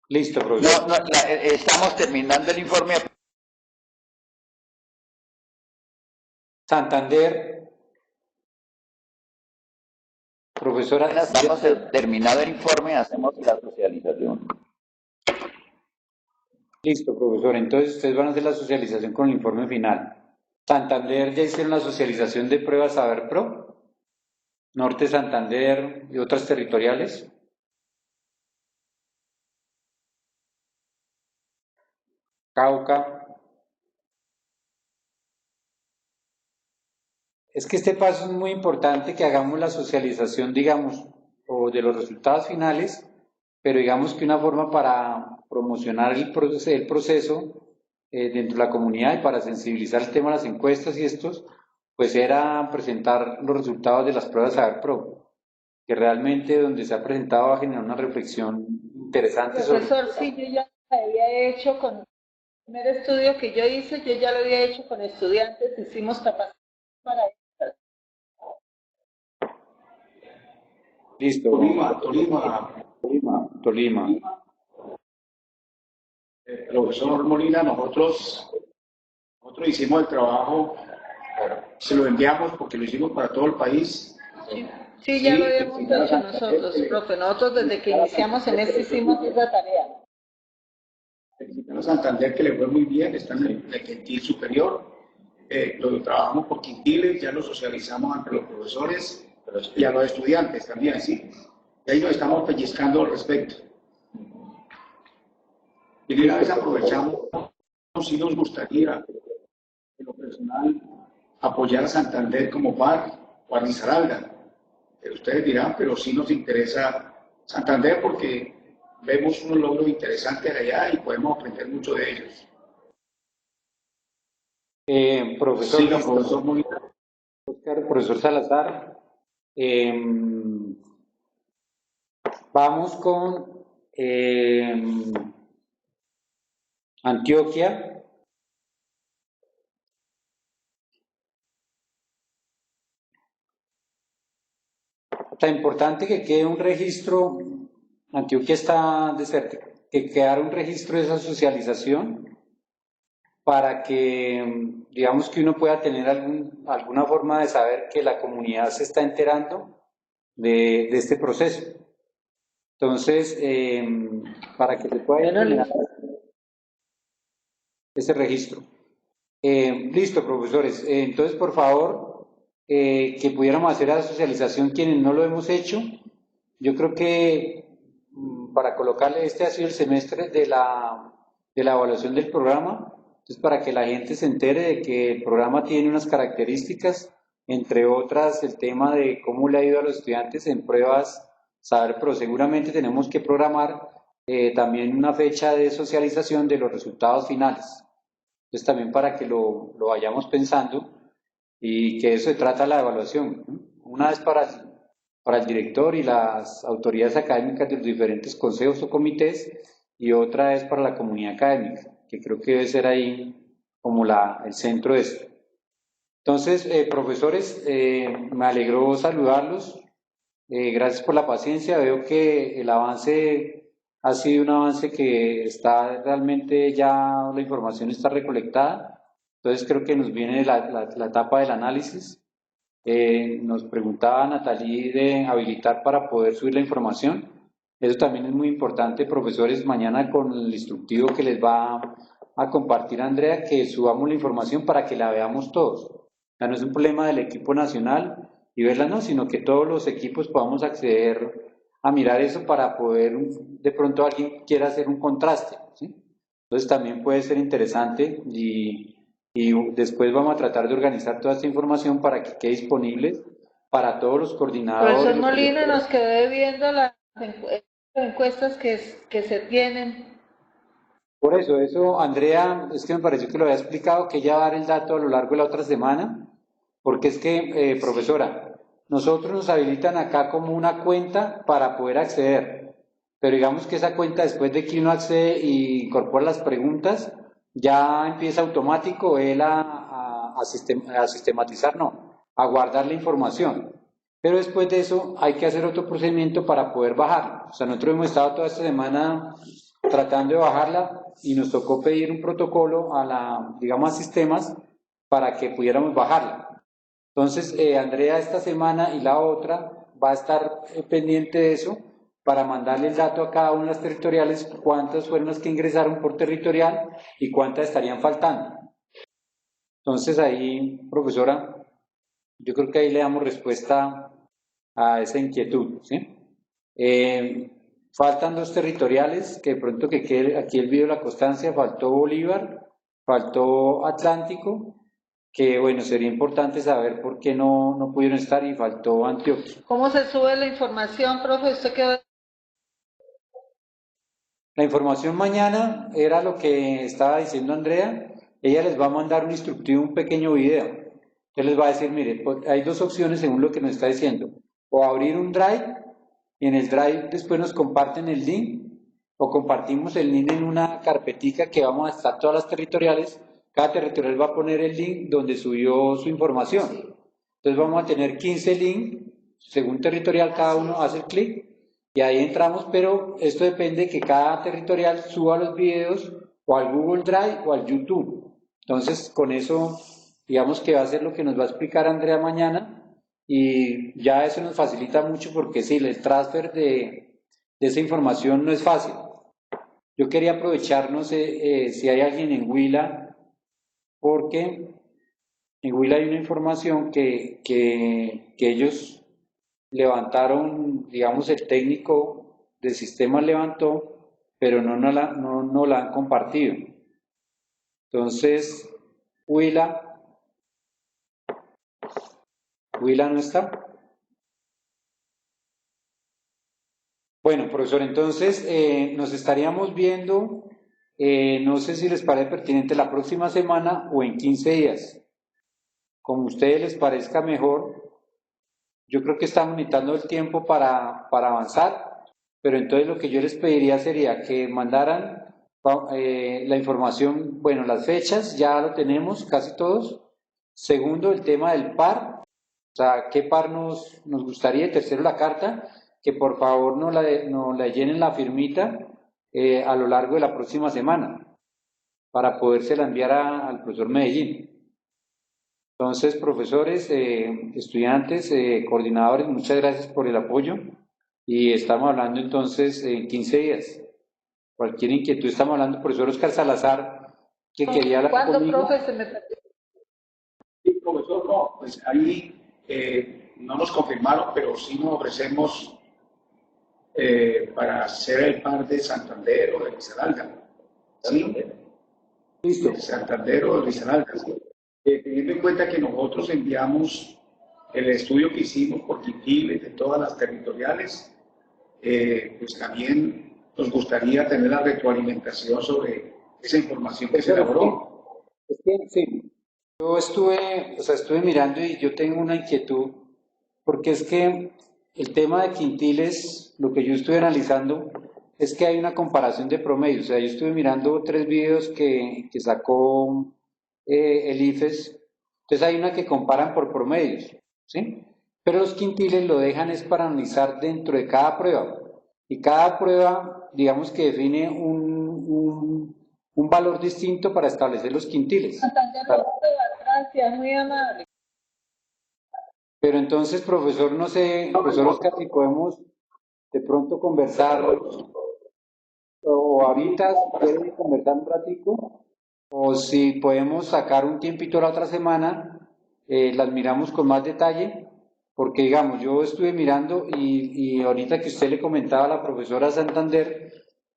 Listo, profesor. Estamos terminando el informe. Santander. Profesora. Estamos terminado el informe, hacemos la socialización. Listo, profesor. Entonces ustedes van a hacer la socialización con el informe final. Santander, ¿ya hicieron la socialización de pruebas Saber Pro? Norte, Santander y otras territoriales. Cauca. Es que este paso es muy importante, que hagamos la socialización, digamos, o de los resultados finales, pero digamos que una forma para promocionar el proceso dentro de la comunidad y para sensibilizar el tema de las encuestas y estos, pues era presentar los resultados de las pruebas Saber Pro, que realmente donde se ha presentado va a generar una reflexión interesante. Profesor, sí, yo ya lo había hecho con el primer estudio que yo hice, yo ya lo había hecho con estudiantes, hicimos capacitación para eso. Listo. Tolima. Profesor Molina, nosotros hicimos el trabajo, se lo enviamos porque lo hicimos para todo el país. Sí, ya lo habíamos hecho nosotros, profe. Nosotros desde que iniciamos en este hicimos esa tarea. Felicitar a Santander, que le fue muy bien, está en el quintil superior. Lo trabajamos por quintiles, ya lo socializamos ante los profesores y a los estudiantes también, sí. Y ahí nos estamos pellizcando al respecto. Y de una vez aprovechamos, si nos gustaría, en lo personal, apoyar a Santander como par o a Risaralda. Ustedes dirán, pero sí nos interesa Santander porque vemos unos logros interesantes allá y podemos aprender mucho de ellos. Profesor, sí, profesor Molina. Oscar, profesor Salazar, vamos con Antioquia. Tan importante que quede un registro, Antioquia está desértica, que quedara un registro de esa socialización para que, digamos, que uno pueda tener alguna forma de saber que la comunidad se está enterando de este proceso. Entonces, para que se pueda generar ese registro. Listo, profesores. Entonces, por favor, que pudiéramos hacer la socialización quienes no lo hemos hecho. Yo creo que para colocarle, este ha sido el semestre de la evaluación del programa. Entonces, para que la gente se entere de que el programa tiene unas características, entre otras, el tema de cómo le ha ido a los estudiantes en pruebas, saber, pero seguramente tenemos que programar también una fecha de socialización de los resultados finales. Entonces también para que lo vayamos pensando y que eso se trata la evaluación, ¿no? Una vez para el director y las autoridades académicas de los diferentes consejos o comités y otra vez para la comunidad académica, que creo que debe ser ahí como el centro de esto. Entonces, profesores, me alegró saludarlos. Gracias por la paciencia. Veo que el avance ha sido un avance que está realmente ya, la información está recolectada. Entonces creo que nos viene la etapa del análisis. Nos preguntaba Natalie de habilitar para poder subir la información. Eso también es muy importante, profesores, mañana con el instructivo que les va a compartir Andrea, que subamos la información para que la veamos todos. O sea, no es un problema del equipo nacional y verla, no, sino que todos los equipos podamos acceder a mirar eso para poder, de pronto alguien quiera hacer un contraste, ¿sí? Entonces también puede ser interesante y después vamos a tratar de organizar toda esta información para que quede disponible para todos los coordinadores. Profesor Molina, nos quedó viendo las encuestas que se tienen. Por eso, Andrea, es que me pareció que lo había explicado, que ella va a dar el dato a lo largo de la otra semana, porque es que, profesora, nosotros nos habilitan acá como una cuenta para poder acceder, pero digamos que esa cuenta, después de que uno accede y incorpora las preguntas, ya empieza automático él a sistematizar, no, a guardar la información. Pero después de eso hay que hacer otro procedimiento para poder bajarla. O sea, nosotros hemos estado toda esta semana tratando de bajarla y nos tocó pedir un protocolo digamos, a sistemas para que pudiéramos bajarla. Entonces, Andrea esta semana y la otra va a estar pendiente de eso para mandarle el dato a cada una de las territoriales, cuántas fueron las que ingresaron por territorial y cuántas estarían faltando. Entonces ahí, profesora, yo creo que ahí le damos respuesta a esa inquietud, ¿sí? Faltan dos territoriales, que de pronto que quede aquí el video de la constancia, faltó Bolívar, faltó Atlántico, que bueno, sería importante saber por qué no pudieron estar, y faltó Antioquia. ¿Cómo se sube la información, profe? ¿Usted qué? La información mañana era lo que estaba diciendo Andrea. Ella les va a mandar un instructivo, un pequeño video. Él les va a decir, mire, hay dos opciones según lo que nos está diciendo. O abrir un Drive, y en el Drive después nos comparten el link, o compartimos el link en una carpetica que vamos a estar todas las territoriales. Cada territorial va a poner el link donde subió su información. Entonces vamos a tener 15 links, según territorial cada uno hace el clic, y ahí entramos, pero esto depende de que cada territorial suba los videos o al Google Drive o al YouTube. Entonces, con eso, digamos que va a ser lo que nos va a explicar Andrea mañana, y ya eso nos facilita mucho porque sí, el transfer de esa información no es fácil. Yo quería aprovechar, no sé si hay alguien en Huila, porque en Huila hay una información que ellos levantaron, digamos, el técnico del sistema levantó, pero no la han compartido. Entonces, Huila no está. Bueno, profesor, entonces nos estaríamos viendo, no sé si les parece pertinente la próxima semana o en 15 días, como a ustedes les parezca mejor. Yo creo que estamos necesitando el tiempo para avanzar, pero entonces lo que yo les pediría sería que mandaran la información, bueno, las fechas, ya lo tenemos casi todos. Segundo, el tema del par, o sea, qué par nos gustaría. Tercero, la carta, que por favor nos la llenen la firmita a lo largo de la próxima semana, para podérsela enviar al profesor Medellín. Entonces, profesores, estudiantes, coordinadores, muchas gracias por el apoyo, y estamos hablando entonces en 15 días. Cualquier inquietud, estamos hablando, profesor Oscar Salazar, que quería hablar ¿Cuándo, conmigo. profe, se me perdió? Sí, profesor, no, pues ahí no nos confirmaron, pero sí nos ofrecemos para ser el par de Santander o de Risaralda. ¿Sí? Listo. De Santander o de Risaralda. ¿Sí? Teniendo en cuenta que nosotros enviamos el estudio que hicimos por Quintiles de todas las territoriales, pues también nos gustaría tener la retroalimentación sobre esa información que se elaboró. Es que sí, yo estuve mirando y yo tengo una inquietud, porque es que el tema de Quintiles, lo que yo estuve analizando, es que hay una comparación de promedios. O sea, yo estuve mirando 3 videos que sacó el IFES, entonces hay una que comparan por promedios, ¿sí? Pero los quintiles lo dejan es para analizar dentro de cada prueba, y cada prueba, digamos que define un valor distinto para establecer los quintiles. Gracias, muy amable. Pero entonces, profesor, no sé, profesor Oscar, si podemos de pronto conversar, o ahorita, si quieren conversar un ratico, o si podemos sacar un tiempito la otra semana, las miramos con más detalle, porque digamos, yo estuve mirando y ahorita que usted le comentaba a la profesora Santander,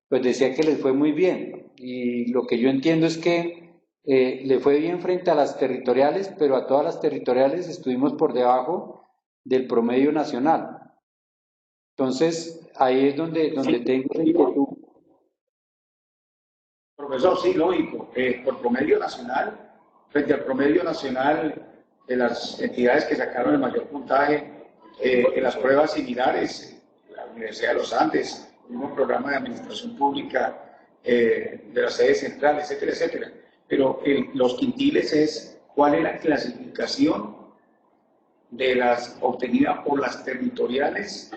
pues decía que les fue muy bien, y lo que yo entiendo es que le fue bien frente a las territoriales, pero a todas las territoriales estuvimos por debajo del promedio nacional. Entonces, ahí es donde tengo la inquietud. Profesor, sí, lógico. Por promedio nacional, frente al promedio nacional de las entidades que sacaron el mayor puntaje en las pruebas similares, la Universidad de los Andes, el mismo programa de administración pública de la sede central, etcétera, etcétera. Pero los quintiles es cuál es la clasificación de las obtenidas por las territoriales.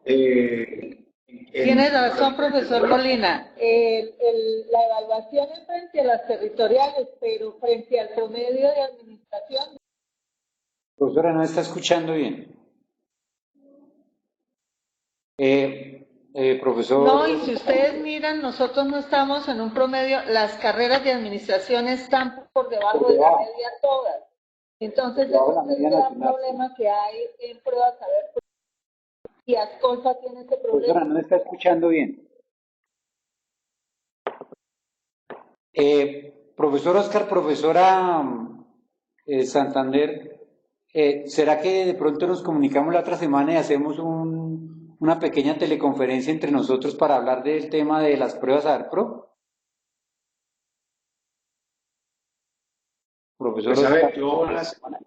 Tiene razón, profesor Molina. La evaluación es frente a las territoriales, pero frente al promedio de administración. Profesora, no está escuchando bien. Profesor. No, y si ustedes miran, nosotros no estamos en un promedio, las carreras de administración están por debajo de la media todas. Entonces, ese es el gran problema que hay en pruebas a ver. Y Ascolfa tiene ese problema. Profesora, no me está escuchando bien. Profesor Oscar, profesora Santander, ¿será que de pronto nos comunicamos la otra semana y hacemos una pequeña teleconferencia entre nosotros para hablar del tema de las pruebas ARPRO? Profesor Pues a Oscar. ver, yo la semana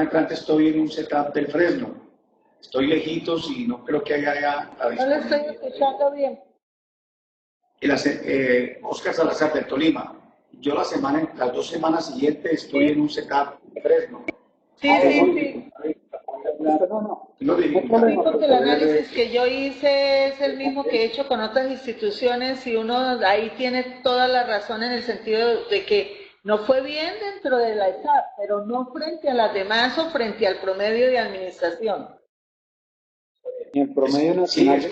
entrante estoy en un setup del Fresno. Estoy lejitos y no creo que haya No le estoy escuchando bien. Oscar Salazar del Tolima. Yo las 2 semanas siguientes estoy en un setup de Fresno. Sí. Sí, porque el análisis que yo hice es el mismo que he hecho con otras instituciones y uno ahí tiene toda la razón en el sentido de que no fue bien dentro de la ESAP, pero no frente a las demás o frente al promedio de administración. Y el promedio nacional. Sí,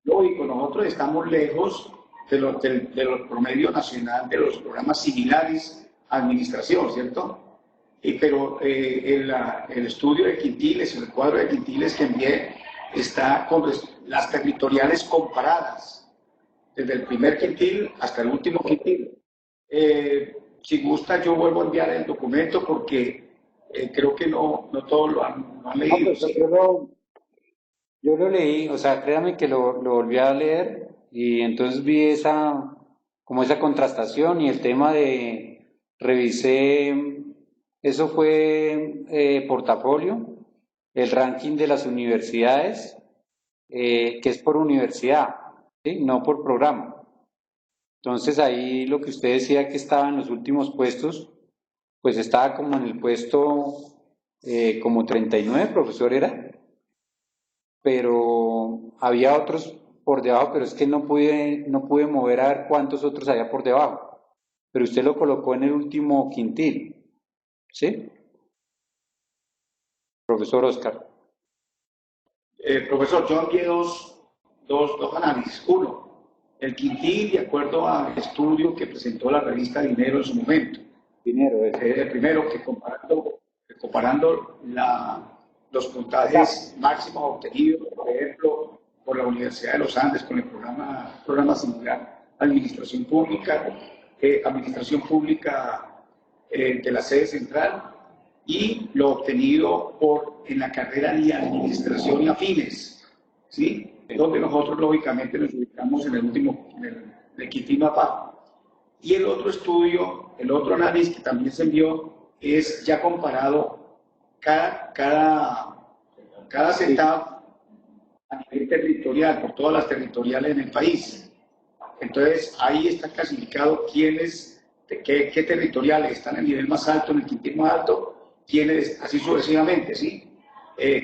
lógico, nosotros estamos lejos de los promedios nacional de los programas similares a administración, ¿cierto? Pero el estudio de quintiles, el cuadro de quintiles que envié, está con las territoriales comparadas, desde el primer quintil hasta el último quintil. Si gusta, yo vuelvo a enviar el documento porque creo que no todos lo han leído. Pues, ¿sí? Yo lo leí, o sea, créame que lo volví a leer y entonces vi esa contrastación y el tema revisé, eso fue portafolio, el ranking de las universidades, que es por universidad, ¿sí? No por programa. Entonces ahí lo que usted decía que estaba en los últimos puestos, pues estaba como en el puesto como 39, profesor, era. Pero había otros por debajo, pero es que no pude mover a ver cuántos otros había por debajo. Pero usted lo colocó en el último quintil, ¿sí? Profesor Oscar. Profesor, yo envié dos análisis. Uno, El quintil, de acuerdo al estudio que presentó la revista Dinero en su momento. Dinero, El primero que comparando los puntajes máximos obtenidos, por ejemplo, por la Universidad de los Andes con el programa similar Administración Pública de la sede central, y lo obtenido en la carrera de Administración y Afines, ¿sí? Donde nosotros lógicamente nos ubicamos en el quintil más bajo. Y el otro estudio, el otro análisis que también se envió, es ya comparado cada setup a nivel territorial, por todas las territoriales en el país. Entonces, ahí está clasificado qué territoriales están en el nivel más alto, en el quintil más alto, quiénes, así sucesivamente, ¿sí?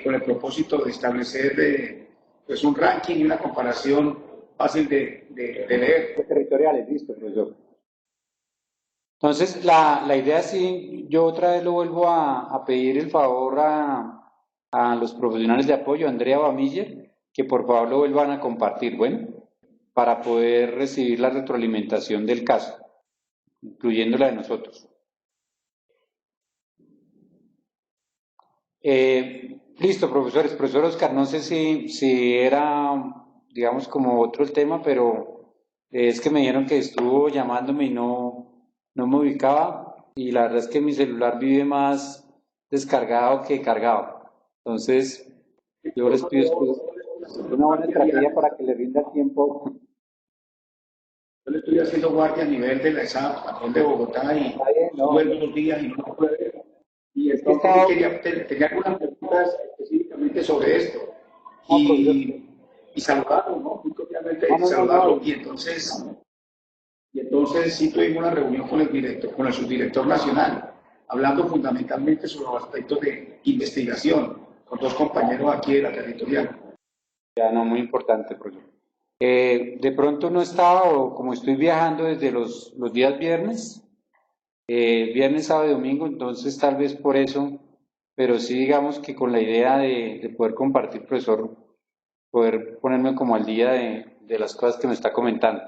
Con el propósito de establecer pues un ranking y una comparación fácil de leer. Territoriales, listo, profesor. Entonces, la idea sí, yo otra vez lo vuelvo a pedir el favor a los profesionales de apoyo, Andrea Bamiller, que por favor lo vuelvan a compartir, bueno, para poder recibir la retroalimentación del caso, incluyendo la de nosotros. Listo, profesores. Profesor Oscar, no sé si era, digamos, como otro el tema, pero es que me dijeron que estuvo llamándome y no me ubicaba, y la verdad es que mi celular vive más descargado que cargado. Entonces, yo les pido una buena estrategia para que le rinda tiempo. Yo le estoy haciendo guardia a nivel de la ESAP, a nivel de Bogotá, y vuelvo 2 días y no lo puedo ver. Y es que tenía algunas preguntas específicamente sobre esto. Y saludarlo, ¿no? Muy cordialmente saludarlo. Y entonces sí tuvimos una reunión con el subdirector nacional, hablando fundamentalmente sobre los aspectos de investigación, con 2 compañeros aquí de la territorial. Ya no, muy importante, profesor. De pronto no estaba, o como estoy viajando desde los días viernes, viernes, sábado y domingo, entonces tal vez por eso, pero sí digamos que con la idea de poder compartir, profesor, poder ponerme como al día de las cosas que me está comentando.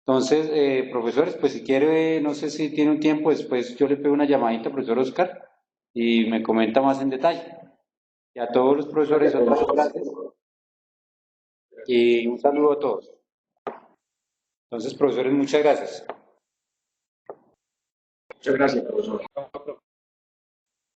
Entonces, profesores, pues si quiere, no sé si tiene un tiempo, después yo le pego una llamadita, profesor Oscar, y me comenta más en detalle. Y a todos los profesores, otras gracias. Y un saludo a todos. Entonces, profesores, muchas gracias. Muchas gracias, profesor.